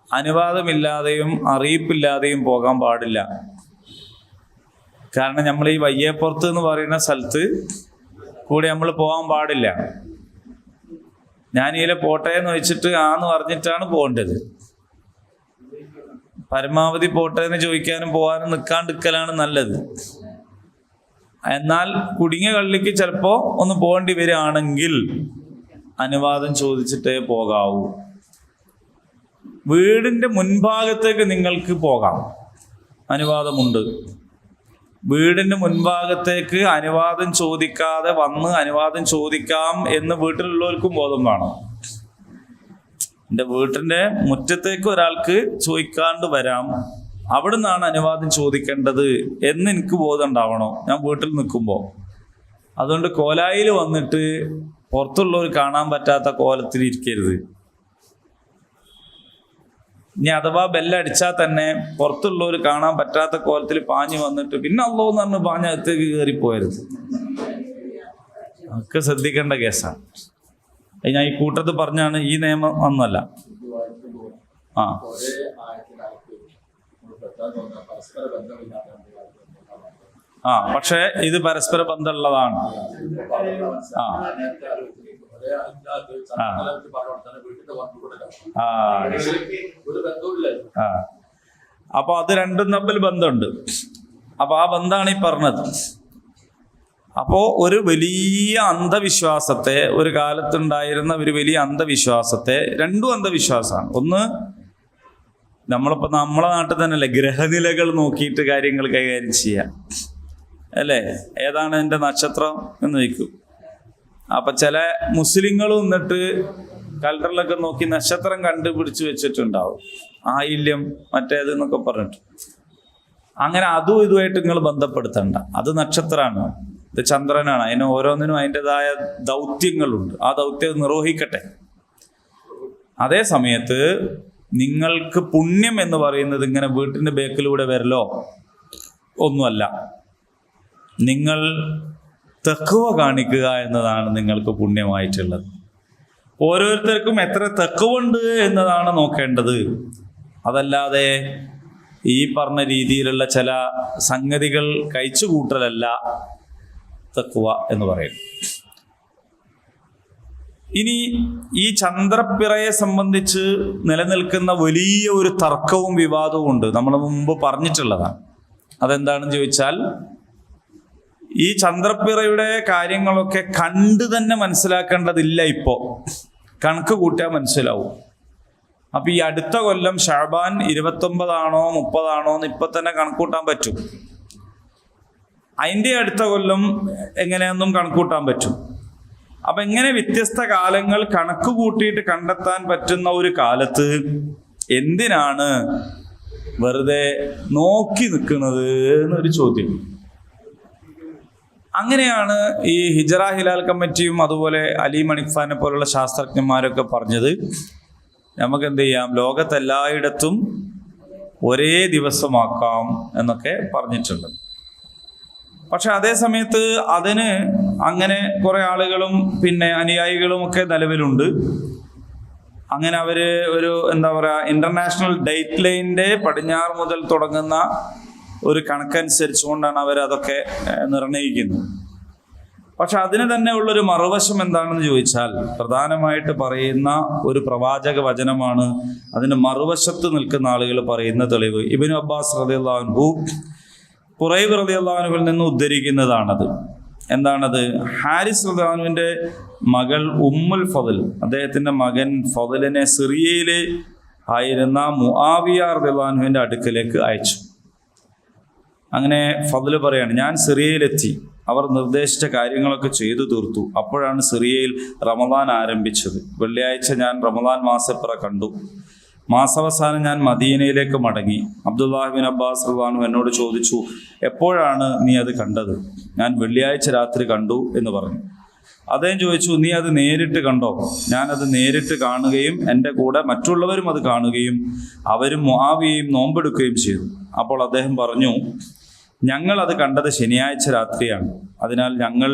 അനുവാദമില്ലാതെയും അറിയിപ്പില്ലാതെയും പോകാൻ പാടില്ല. കാരണം നമ്മൾ ഈ വയ്യേപ്പുറത്ത് എന്ന് പറയുന്ന സ്ഥലത്ത് കൂടി നമ്മൾ പോകാൻ പാടില്ല. ഞാൻ ഇതിലെ പോട്ടെ എന്ന് വെച്ചിട്ട് ആന്ന് പറഞ്ഞിട്ടാണ് പോകേണ്ടത്. പരമാവധി പോട്ടെ എന്ന് ചോദിക്കാനും പോകാനും നിൽക്കാണ്ടിരിക്കലാണ് നല്ലത്. എന്നാൽ കുടുങ്ങിയ കള്ളിക്ക് ചിലപ്പോൾ ഒന്ന് പോകേണ്ടി വരികയാണെങ്കിൽ അനുവാദം ചോദിച്ചിട്ടേ പോകാവൂ. വീടിൻ്റെ മുൻഭാഗത്തേക്ക് നിങ്ങൾക്ക് പോകാം, അനുവാദമുണ്ട്. വീടിൻ്റെ മുൻഭാഗത്തേക്ക് അനുവാദം ചോദിക്കാതെ വന്ന് അനുവാദം ചോദിക്കാം എന്ന് വീട്ടിലുള്ളവർക്കും ബോധം വേണം. എൻ്റെ വീട്ടിൻ്റെ മുറ്റത്തേക്ക് ഒരാൾക്ക് ചോദിക്കാണ്ട് വരാം, അവിടെ നിന്നാണ് അനുവാദം ചോദിക്കേണ്ടത് എന്ന് എനിക്ക് ബോധം ഉണ്ടാവണോ ഞാൻ വീട്ടിൽ നിൽക്കുമ്പോൾ. അതുകൊണ്ട് കോലായിൽ വന്നിട്ട് പുറത്തുള്ളവർ കാണാൻ പറ്റാത്ത കോലത്തിൽ ഇരിക്കരുത്. ഇനി അഥവാ ബെല്ലടിച്ചാൽ തന്നെ പുറത്തുള്ളവർ കാണാൻ പറ്റാത്ത കോലത്തിൽ പാഞ്ഞു വന്നിട്ട് പിന്നെ അല്ലോ എന്ന് പറഞ്ഞ് പാഞ്ഞകത്തേക്ക് കയറിപ്പോയരുത്. ഒക്കെ ശ്രദ്ധിക്കേണ്ട കേസാണ്. ഞാൻ ഈ കൂട്ടത്തിൽ പറഞ്ഞാണ്, ഈ നിയമം ഒന്നുമല്ല. പക്ഷെ ഇത് പരസ്പര ബന്ധമുള്ളതാണ്. അപ്പൊ അത് രണ്ടും തമ്മിൽ ബന്ധമുണ്ട്. അപ്പൊ ആ ബന്ധമാണ് ഈ പറഞ്ഞത്. അപ്പോ ഒരു വലിയ അന്ധവിശ്വാസത്തെ, ഒരു കാലത്തുണ്ടായിരുന്ന ഒരു വലിയ അന്ധവിശ്വാസത്തെ, രണ്ടും അന്ധവിശ്വാസമാണ്. ഒന്ന്, നമ്മളിപ്പോൾ നമ്മളെ നാട്ടിൽ തന്നെയല്ലേ ഗ്രഹനിലകൾ നോക്കിയിട്ട് കാര്യങ്ങൾ കൈകാര്യം ചെയ്യാം അല്ലേ? ഏതാണ് എൻ്റെ നക്ഷത്രം എന്ന് വയ്ക്കും. അപ്പൊ ചില മുസ്ലിങ്ങൾ വന്നിട്ട് കലണ്ടറിലൊക്കെ നോക്കി നക്ഷത്രം കണ്ടുപിടിച്ച് വെച്ചിട്ടുണ്ടാവും, ആയില്യം മറ്റേത് എന്നൊക്കെ പറഞ്ഞിട്ട്. അങ്ങനെ അതും ഇതുമായിട്ട് നിങ്ങൾ ബന്ധപ്പെടുത്തണ്ട. അത് നക്ഷത്രമാണ്, ഇത് ചന്ദ്രനാണ്. അതിന് ഓരോന്നിനും അതിൻ്റെതായ ദൗത്യങ്ങളുണ്ട്. ആ ദൗത്യം നിർവഹിക്കട്ടെ. അതേ സമയത്ത് നിങ്ങൾക്ക് പുണ്യം എന്ന് പറയുന്നത് ഇങ്ങനെ വീട്ടിൻ്റെ ബേക്കിലൂടെ വരലോ ഒന്നുമല്ല. നിങ്ങൾ തഖ്വ കാണിക്കുക എന്നതാണ് നിങ്ങൾക്ക് പുണ്യമായിട്ടുള്ളത്. ഓരോരുത്തർക്കും എത്ര തഖ്വയുണ്ട് എന്നതാണ് നോക്കേണ്ടത്. അതല്ലാതെ ഈ പറഞ്ഞ രീതിയിലുള്ള ചില സംഗതികൾ കഴിച്ചുകൂട്ടലല്ല തഖ്വ എന്ന് പറയുന്നത്. ഇനി ഈ ചന്ദ്രപ്പിറയെ സംബന്ധിച്ച് നിലനിൽക്കുന്ന വലിയ ഒരു തർക്കവും വിവാദവും ഉണ്ട്. നമ്മൾ മുമ്പ് പറഞ്ഞിട്ടുള്ളതാണ്. അതെന്താണെന്ന് ചോദിച്ചാൽ, ഈ ചന്ദ്രപ്പിറയുടെ കാര്യങ്ങളൊക്കെ കണ്ട് തന്നെ മനസ്സിലാക്കേണ്ടതില്ല. ഇപ്പോൾ കണക്ക് കൂട്ടിയാൽ മനസ്സിലാവും. അപ്പൊ ഈ അടുത്ത കൊല്ലം ഷഅബാൻ 29 30 എന്ന് ഇപ്പൊ തന്നെ കണക്കൂട്ടാൻ പറ്റും. അതിൻ്റെ അടുത്ത കൊല്ലം എങ്ങനെയൊന്നും കണക്കൂട്ടാൻ പറ്റും. അപ്പൊ ഇങ്ങനെ വ്യത്യസ്ത കാലങ്ങൾ കണക്ക് കൂട്ടിയിട്ട് കണ്ടെത്താൻ പറ്റുന്ന ഒരു കാലത്ത് എന്തിനാണ് വെറുതെ നോക്കി നിൽക്കുന്നത് എന്നൊരു ചോദ്യം. അങ്ങനെയാണ് ഈ ഹിജറ ഹിലാൽ കമ്മിറ്റിയും അതുപോലെ അലി മണിക്ഫാനെ പോലുള്ള ശാസ്ത്രജ്ഞന്മാരൊക്കെ പറഞ്ഞത്, നമുക്ക് എന്ത് ചെയ്യാം, ലോകത്തെല്ലായിടത്തും ഒരേ ദിവസമാക്കാം എന്നൊക്കെ പറഞ്ഞിട്ടുണ്ട്. പക്ഷെ അതേ സമയത്ത് അതിന് അങ്ങനെ കുറെ ആളുകളും പിന്നെ അനുയായികളും ഒക്കെ നിലവിലുണ്ട്. അങ്ങനെ അവര് ഒരു എന്താ പറയുക, ഇന്റർനാഷണൽ ഡേറ്റ് ലൈനിന്റെ പടിഞ്ഞാറ് മുതൽ തുടങ്ങുന്ന ഒരു കണക്കനുസരിച്ചുകൊണ്ടാണ് അവരതൊക്കെ നിർണയിക്കുന്നത്. പക്ഷെ അതിന് തന്നെ ഉള്ളൊരു മറുവശം എന്താണെന്ന് ചോദിച്ചാൽ, പ്രധാനമായിട്ട് പറയുന്ന ഒരു പ്രവാചക വചനമാണ് അതിന് മറുവശത്ത് നിൽക്കുന്ന ആളുകൾ പറയുന്ന തെളിവ്. ഇബ്നു അബ്ബാസ് റളിയല്ലാഹു അൻഹു, ഖുറൈബ് റളിയല്ലാഹു അൻഹുവിൽ നിന്ന് ഉദ്ധരിക്കുന്നതാണത്. എന്താണത്? ഹാരിസ് റളിയല്ലാഹു അൻഹുവിന്റെ മകൾ ഉമ്മുൽ ഫضൽ, അദ്ദേഹത്തിന്റെ മകൻ ഫضലിനെ സിറിയയിലെ ആയിരുന്ന മുആവിയ റളിയല്ലാഹു അൻഹുവിന്റെ അടുക്കലേക്ക് അയച്ചു. അങ്ങനെ ഫضൽ പറയാണ്, ഞാൻ സിറിയയിലെത്തി, അവർ നിർദ്ദേശിച്ച കാര്യങ്ങളൊക്കെ ചെയ്തു തീർത്തു. അപ്പോഴാണ് സിറിയയിൽ റമദാൻ ആരംഭിച്ചത്. വെള്ളിയാഴ്ച ഞാൻ റമദാൻ മാസപ്പിറ കണ്ടു. മാസാവസാനം ഞാൻ മദീനയിലേക്ക് മടങ്ങി. അബ്ദുല്ലാഹി ബിൻ അബ്ബാസ് റളിയല്ലാഹു അൻഹു എന്നോട് ചോദിച്ചു, എപ്പോഴാണ് നീ അത് കണ്ടത്? ഞാൻ വെള്ളിയാഴ്ച രാത്രി കണ്ടു എന്ന് പറഞ്ഞു. അദ്ദേഹം ചോദിച്ചു, നീ അത് നേരിട്ട് കണ്ടോ? ഞാനത് നേരിട്ട് കാണുകയും എൻ്റെ കൂടെ മറ്റുള്ളവരും അത് കാണുകയും അവരും മുആവിയയും നോമ്പെടുക്കുകയും ചെയ്തു. അപ്പോൾ അദ്ദേഹം പറഞ്ഞു, ഞങ്ങൾ അത് കണ്ടത് ശനിയാഴ്ച രാത്രിയാണ്. അതിനാൽ ഞങ്ങൾ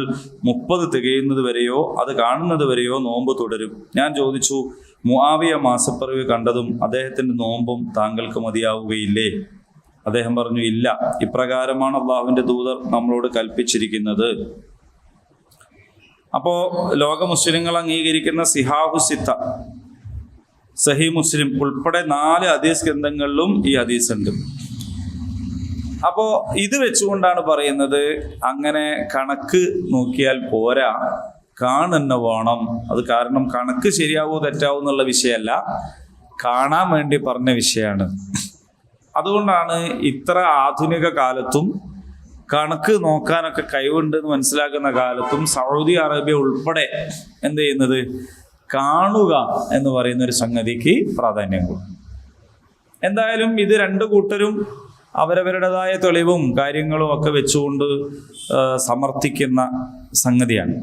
30 തികയുന്നത് വരെയോ അത് കാണുന്നത് വരെയോ നോമ്പ് തുടരും. ഞാൻ ചോദിച്ചു, മുആവിയ മാസപ്പിറവി കണ്ടതും അദ്ദേഹത്തിന്റെ നോമ്പും താങ്കൾക്ക് മതിയാവുകയില്ലേ? അദ്ദേഹം പറഞ്ഞു, ഇല്ല, ഇപ്രകാരമാണ് അള്ളാഹുവിന്റെ ദൂതർ നമ്മളോട് കൽപ്പിച്ചിരിക്കുന്നത്. അപ്പോ ലോക മുസ്ലിങ്ങൾ അംഗീകരിക്കുന്ന സിഹാഹു സിത്ത, സഹീ മുസ്ലിം ഉൾപ്പെടെ 4 ഹദീസ് ഗ്രന്ഥങ്ങളിലും ഈ ഹദീസ് ഉണ്ട്. അപ്പോ ഇത് വെച്ചുകൊണ്ടാണ് പറയുന്നത്, അങ്ങനെ കണക്ക് നോക്കിയാൽ പോരാ, കാണുന്ന വേണം. അത് കാരണം കണക്ക് ശരിയാവോ തെറ്റാവോ എന്നുള്ള വിഷയമല്ല, കാണാൻ വേണ്ടി പറഞ്ഞ വിഷയമാണ്. അതുകൊണ്ടാണ് ഇത്ര ആധുനിക കാലത്തും കണക്ക് നോക്കാനൊക്കെ കഴിവുണ്ട് എന്ന് മനസ്സിലാക്കുന്ന കാലത്തും സൗദി അറേബ്യ ഉൾപ്പെടെ എന്ത് ചെയ്യുന്നത്, കാണുക എന്ന് പറയുന്ന ഒരു സംഗതിക്ക് പ്രാധാന്യം കൊടുക്കും. എന്തായാലും ഇത് രണ്ടു കൂട്ടരും അവരവരുടേതായ തെളിവും കാര്യങ്ങളും ഒക്കെ വെച്ചുകൊണ്ട് സമർത്ഥിക്കുന്ന സംഗതിയാണ്.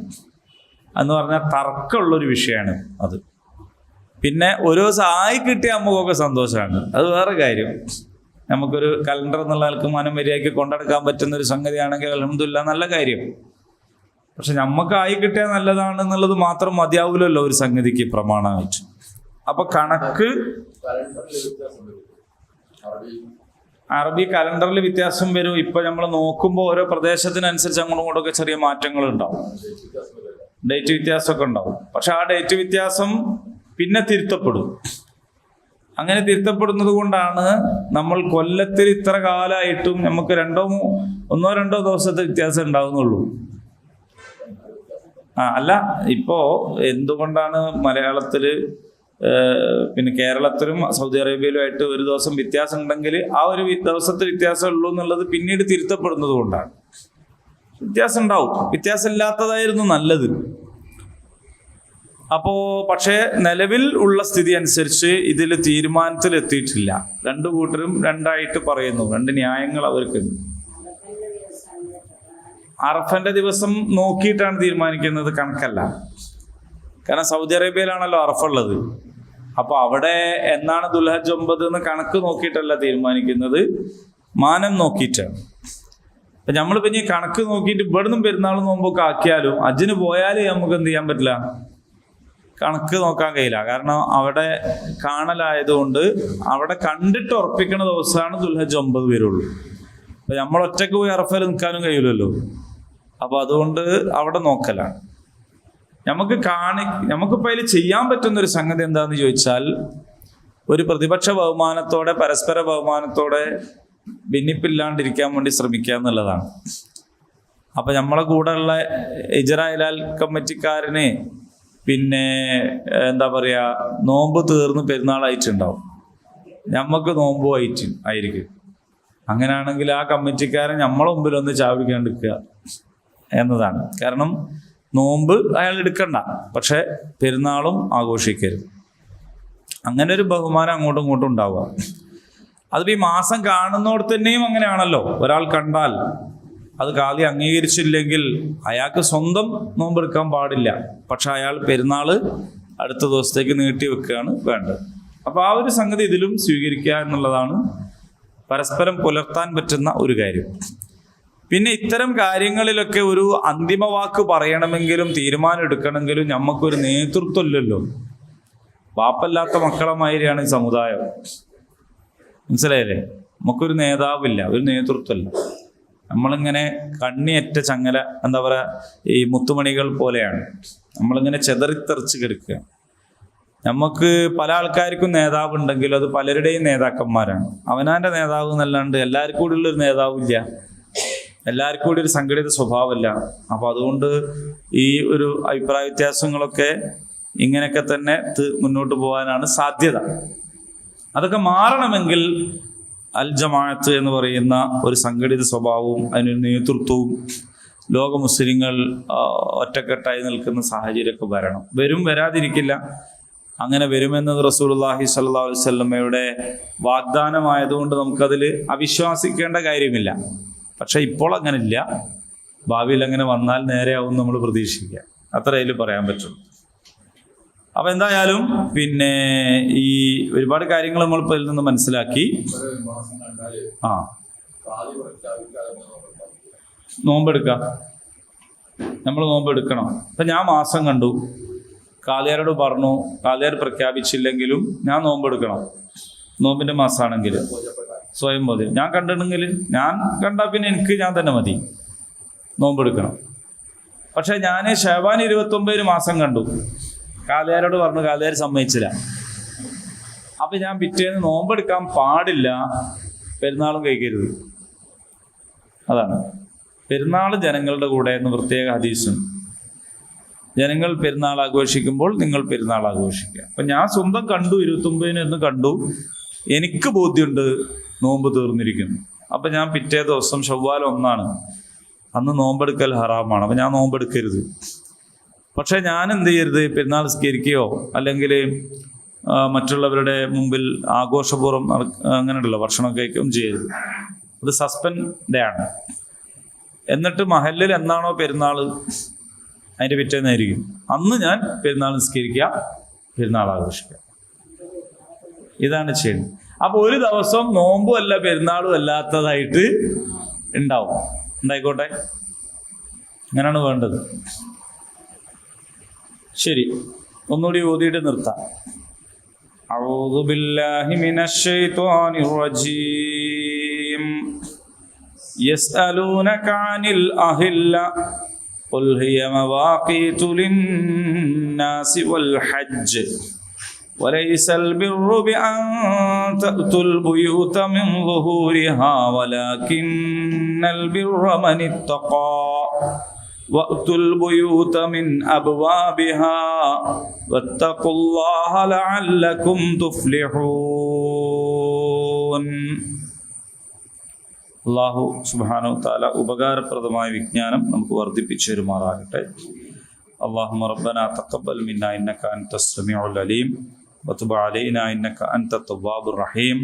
എന്ന് പറഞ്ഞാൽ തർക്കമുള്ളൊരു വിഷയമാണ് അത്. പിന്നെ ഓരോ ദിവസം ആയി കിട്ടിയ നമുക്കൊക്കെ സന്തോഷമാണ്, അത് വേറെ കാര്യം. നമുക്കൊരു കലണ്ടർ എന്നുള്ള ആൾക്ക് മനം മര്യാദയ്ക്ക് കൊണ്ടെടുക്കാൻ പറ്റുന്ന ഒരു സംഗതിയാണെങ്കിൽ അൽഹംദുലില്ലാഹ് നല്ല കാര്യം. പക്ഷെ നമുക്ക് ആയി കിട്ടിയാൽ നല്ലതാണെന്നുള്ളത് മാത്രം മതിയാവില്ലല്ലോ ഒരു സംഗതിക്ക് പ്രമാണമായിട്ട്. അപ്പൊ കണക്ക് അറബി കലണ്ടറിൽ വ്യത്യാസം വരും. ഇപ്പൊ നമ്മൾ നോക്കുമ്പോൾ ഓരോ പ്രദേശത്തിനനുസരിച്ച് അങ്ങോട്ടും ഇങ്ങോട്ടൊക്കെ ചെറിയ മാറ്റങ്ങൾ ഉണ്ടാവും, ഡേറ്റ് വ്യത്യാസമൊക്കെ ഉണ്ടാവും. പക്ഷെ ആ ഡേറ്റ് വ്യത്യാസം പിന്നെ തിരുത്തപ്പെടും. അങ്ങനെ തിരുത്തപ്പെടുന്നത് കൊണ്ടാണ് നമ്മൾ കൊല്ലത്തിൽ ഇത്ര കാലമായിട്ടും നമുക്ക് ഒന്നോ രണ്ടോ ദിവസത്തെ വ്യത്യാസം ഉണ്ടാവുന്നുള്ളൂ. അല്ല, ഇപ്പോ എന്തുകൊണ്ടാണ് മലയാളത്തില് പിന്നെ കേരളത്തിലും സൗദി അറേബ്യയിലുമായിട്ട് ഒരു ദിവസം വ്യത്യാസം ഉണ്ടെങ്കിൽ ആ ഒരു ദിവസത്തെ വ്യത്യാസം ഉള്ളൂ എന്നുള്ളത് പിന്നീട് തിരുത്തപ്പെടുന്നത് കൊണ്ടാണ്. വ്യത്യാസം ഉണ്ടാവും, വ്യത്യാസം ഇല്ലാത്തതായിരുന്നു നല്ലത്. പക്ഷേ നിലവിൽ ഉള്ള സ്ഥിതി അനുസരിച്ച് ഇതിൽ തീരുമാനത്തിൽ എത്തിയിട്ടില്ല. രണ്ടു കൂട്ടരും രണ്ടായിട്ട് പറയുന്നു, രണ്ട് ന്യായങ്ങൾ അവർക്കുണ്ട്. അറഫന്റെ ദിവസം നോക്കിയിട്ടാണ് തീരുമാനിക്കുന്നത്, കണക്കല്ല. കാരണം സൗദി അറേബ്യയിലാണല്ലോ അറഫ ഉള്ളത്. അപ്പൊ അവിടെ എന്നാണ് ദുൽഹജ്ജ് 9 എന്ന് കണക്ക് നോക്കിയിട്ടല്ല തീരുമാനിക്കുന്നത്, മാനം നോക്കിയിട്ടാണ്. അപ്പൊ നമ്മൾ പിന്നെ കണക്ക് നോക്കിയിട്ട് ഇവിടുന്ന് പെരുന്നാളും നോമ്പൊക്കെ ആക്കിയാലും ഹജ്ജിന് പോയാലും നമുക്ക് എന്ത് ചെയ്യാൻ പറ്റില്ല, കണക്ക് നോക്കാൻ കഴിയില്ല. കാരണം അവിടെ കാണലായതുകൊണ്ട് അവിടെ കണ്ടിട്ട് ഉറപ്പിക്കുന്ന ദിവസമാണ് ദുൽഹജ്ജ് 9 വരുള്ളൂ. അപ്പൊ നമ്മൾ ഒറ്റക്ക് പോയി അറഫയിൽ നിൽക്കാനും കഴിയില്ലല്ലോ. അപ്പൊ അതുകൊണ്ട് അവിടെ നോക്കലാണ്. നമുക്കിപ്പോൾ അതിൽ ചെയ്യാൻ പറ്റുന്ന ഒരു സംഗതി എന്താന്ന് ചോദിച്ചാൽ, ഒരു പ്രതിപക്ഷ ബഹുമാനത്തോടെ പരസ്പര ബഹുമാനത്തോടെ ഭിന്നിപ്പില്ലാണ്ടിരിക്കാൻ വേണ്ടി ശ്രമിക്കുക എന്നുള്ളതാണ്. അപ്പൊ നമ്മളെ കൂടെയുള്ള ഇജറ ഹിലാൽ കമ്മിറ്റിക്കാരന് പിന്നെ എന്താ പറയാ, നോമ്പ് തീർന്ന് പെരുന്നാളായിട്ടുണ്ടാവും, നമുക്ക് നോമ്പും ആയിരിക്കും. അങ്ങനെയാണെങ്കിൽ ആ കമ്മിറ്റിക്കാരൻ നമ്മളെ മുമ്പിൽ ഒന്ന് ചാവിക്കാണ്ടിരിക്കുക എന്നതാണ്. കാരണം നോമ്പ് അയാൾ എടുക്കണ്ട, പക്ഷെ പെരുന്നാളും ആഘോഷിക്കരുത്. അങ്ങനെ ഒരു ബഹുമാനം അങ്ങോട്ടും ഇങ്ങോട്ടും ഉണ്ടാവുക. അതിപ്പോൾ ഈ മാസം കാണുന്നോടത്ത് തന്നെയും അങ്ങനെയാണല്ലോ. ഒരാൾ കണ്ടാൽ അത് കാലി അംഗീകരിച്ചില്ലെങ്കിൽ അയാൾക്ക് സ്വന്തം നോമ്പെടുക്കാൻ പാടില്ല. പക്ഷെ അയാൾ പെരുന്നാൾ അടുത്ത ദിവസത്തേക്ക് നീട്ടി വെക്കുകയാണ് വേണ്ടത്. അപ്പൊ ആ ഒരു സംഗതി ഇതിലും സ്വീകരിക്കുക എന്നുള്ളതാണ് പരസ്പരം പുലർത്താൻ പറ്റുന്ന ഒരു കാര്യം. പിന്നെ ഇത്തരം കാര്യങ്ങളിലൊക്കെ ഒരു അന്തിമ വാക്ക് പറയണമെങ്കിലും തീരുമാനം എടുക്കണമെങ്കിലും നമുക്കൊരു നേതൃത്വം ഇല്ലല്ലോ. വാപ്പല്ലാത്ത മക്കളെ മാതിരിയാണ് ഈ സമുദായം, മനസ്സിലായില്ലേ? നമുക്കൊരു നേതാവില്ല, ഒരു നേതൃത്വമല്ല. നമ്മളിങ്ങനെ കണ്ണിയറ്റ ചങ്ങല, എന്താ പറയാ, ഈ മുത്തുമണികൾ പോലെയാണ്. നമ്മളിങ്ങനെ ചെതറിത്തെറിച്ച് കിടക്കുക. നമുക്ക് പല ആൾക്കാർക്കും നേതാവ് ഉണ്ടെങ്കിലും അത് പലരുടെയും നേതാക്കന്മാരാണ്. അവനാന്റെ നേതാവ് എന്നല്ലാണ്ട് എല്ലാവർക്കും കൂടി ഉള്ളൊരു നേതാവില്ല, എല്ലാവർക്കും കൂടി ഒരു സംഘടിത സ്വഭാവമില്ല. അപ്പൊ അതുകൊണ്ട് ഈ ഒരു അഭിപ്രായ വ്യത്യാസങ്ങളൊക്കെ ഇങ്ങനെയൊക്കെ തന്നെ മുന്നോട്ട് പോകാനാണ് സാധ്യത. അതൊക്കെ മാറണമെങ്കിൽ അൽ ജമാഅത്ത് എന്ന് പറയുന്ന ഒരു സംഘടിത സ്വഭാവവും അതിനൊരു നേതൃത്വവും ലോക മുസ്ലിങ്ങൾ ഒറ്റക്കെട്ടായി നിൽക്കുന്ന സാഹചര്യമൊക്കെ വരാതിരിക്കില്ല. അങ്ങനെ വരുമെന്നത് റസൂലുള്ളാഹി സ്വല്ലല്ലാഹു അലൈഹി വസല്ലമയുടെ വാഗ്ദാനമായതുകൊണ്ട് നമുക്കതിൽ അവിശ്വസിക്കേണ്ട കാര്യമില്ല. പക്ഷെ ഇപ്പോൾ അങ്ങനെ ഇല്ല. ഭാവിയിൽ അങ്ങനെ വന്നാൽ നേരെയാവും നമ്മൾ പ്രതീക്ഷിക്കുക. അത്ര അതിൽ പറയാൻ പറ്റുള്ളൂ. അപ്പൊ എന്തായാലും പിന്നെ ഈ ഒരുപാട് കാര്യങ്ങൾ നമ്മളിപ്പോൾ ഇതിൽ നിന്ന് മനസ്സിലാക്കി. നോമ്പെടുക്കാം, നമ്മൾ നോമ്പെടുക്കണം. അപ്പം ഞാൻ മാസം കണ്ടു, കാലിയാരോട് പറഞ്ഞു, കാലിയാർ പ്രഖ്യാപിച്ചില്ലെങ്കിലും ഞാൻ നോമ്പെടുക്കണം. നോമ്പിൻ്റെ മാസമാണെങ്കിൽ സ്വയം മതി. ഞാൻ കണ്ടിട്ടുണ്ടെങ്കിൽ ഞാൻ കണ്ടാൽ പിന്നെ എനിക്ക് ഞാൻ തന്നെ മതി, നോമ്പെടുക്കണം. പക്ഷെ ഞാൻ ശഅബാൻ 29 മാസം കണ്ടു, കാലിയാരോട് പറഞ്ഞു, കാലിയാർ സമ്മതിച്ചില്ല. അപ്പം ഞാൻ പിറ്റേന്ന് നോമ്പെടുക്കാൻ പാടില്ല, പെരുന്നാളും കഴിക്കരുത്. അതാണ് പെരുന്നാൾ ജനങ്ങളുടെ കൂടെ എന്ന് പ്രത്യേക ഹദീസും. ജനങ്ങൾ പെരുന്നാൾ ആഘോഷിക്കുമ്പോൾ നിങ്ങൾ പെരുന്നാൾ ആഘോഷിക്കുക. അപ്പം ഞാൻ സ്വന്തം കണ്ടു, 29 എന്ന് കണ്ടു, എനിക്ക് ബോധ്യമുണ്ട് നോമ്പ് തീർന്നിരിക്കുന്നു. അപ്പം ഞാൻ പിറ്റേ ദിവസം ശവ്വാൽ 1 അന്ന് നോമ്പെടുക്കൽ ഹറാമാണ്, അപ്പം ഞാൻ നോമ്പെടുക്കരുത്. പക്ഷെ ഞാൻ എന്ത് ചെയ്യരുത്, പെരുന്നാൾ നിസ്കരിക്കുകയോ അല്ലെങ്കിൽ മറ്റുള്ളവരുടെ മുമ്പിൽ ആഘോഷപൂർവ്വം അങ്ങനെയുള്ള ഭക്ഷണം കഴിക്കുകയും ചെയ്യരുത്. അത് സസ്പെൻഡ് ഡേ ആണ്. എന്നിട്ട് മഹല്ലിൽ എന്നാണോ പെരുന്നാൾ അതിൻ്റെ പിറ്റേന്നായിരിക്കും അന്ന് ഞാൻ പെരുന്നാൾ നിസ്കരിക്കുക, പെരുന്നാൾ ആഘോഷിക്കുക. ഇതാണ് ചെയ്യുന്നത്. അപ്പോൾ ഒരു ദിവസം നോമ്പും അല്ല പെരുന്നാളും അല്ലാത്തതായിട്ട് ഉണ്ടായിക്കോട്ടെ, അങ്ങനെയാണ് വേണ്ടത്. ശരി, ഒന്നുകൂടി ഓതിയിട്ട് നിർത്താം. അഊദു ബില്ലാഹി മിനശ് ശൈത്വാനിർ റജീം. യസ്അലൂനക അനിൽ അഹില്ല ഖുൽ ഹിയ മവാഖീതു ലിന്നാസി വൽ ഹജ്ജ് وليس البر بأن تأتوا البيوت من ظهورها ولكن البر من اتقى وأتوا البيوت من أبوابها واتقوا الله لعلكم تفلحون. അല്ലാഹു സുബ്ഹാനഹു വ തആല ഉപകാരപ്രദമായ വിജ്ഞാനം നമുക്ക് വർദ്ധിപ്പിച്ചു തരുമാറാകട്ടെ. اللهم ربنا تقبل منا إنك أنت السميع العليم وتب علينا إنك أنت التواب الرحيم.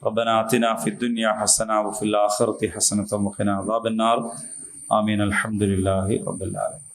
ربنا آتنا في الدنيا حسنة وفي الآخرة حسنة وقنا عذاب النار. آمين. الحمد لله رب العالمين.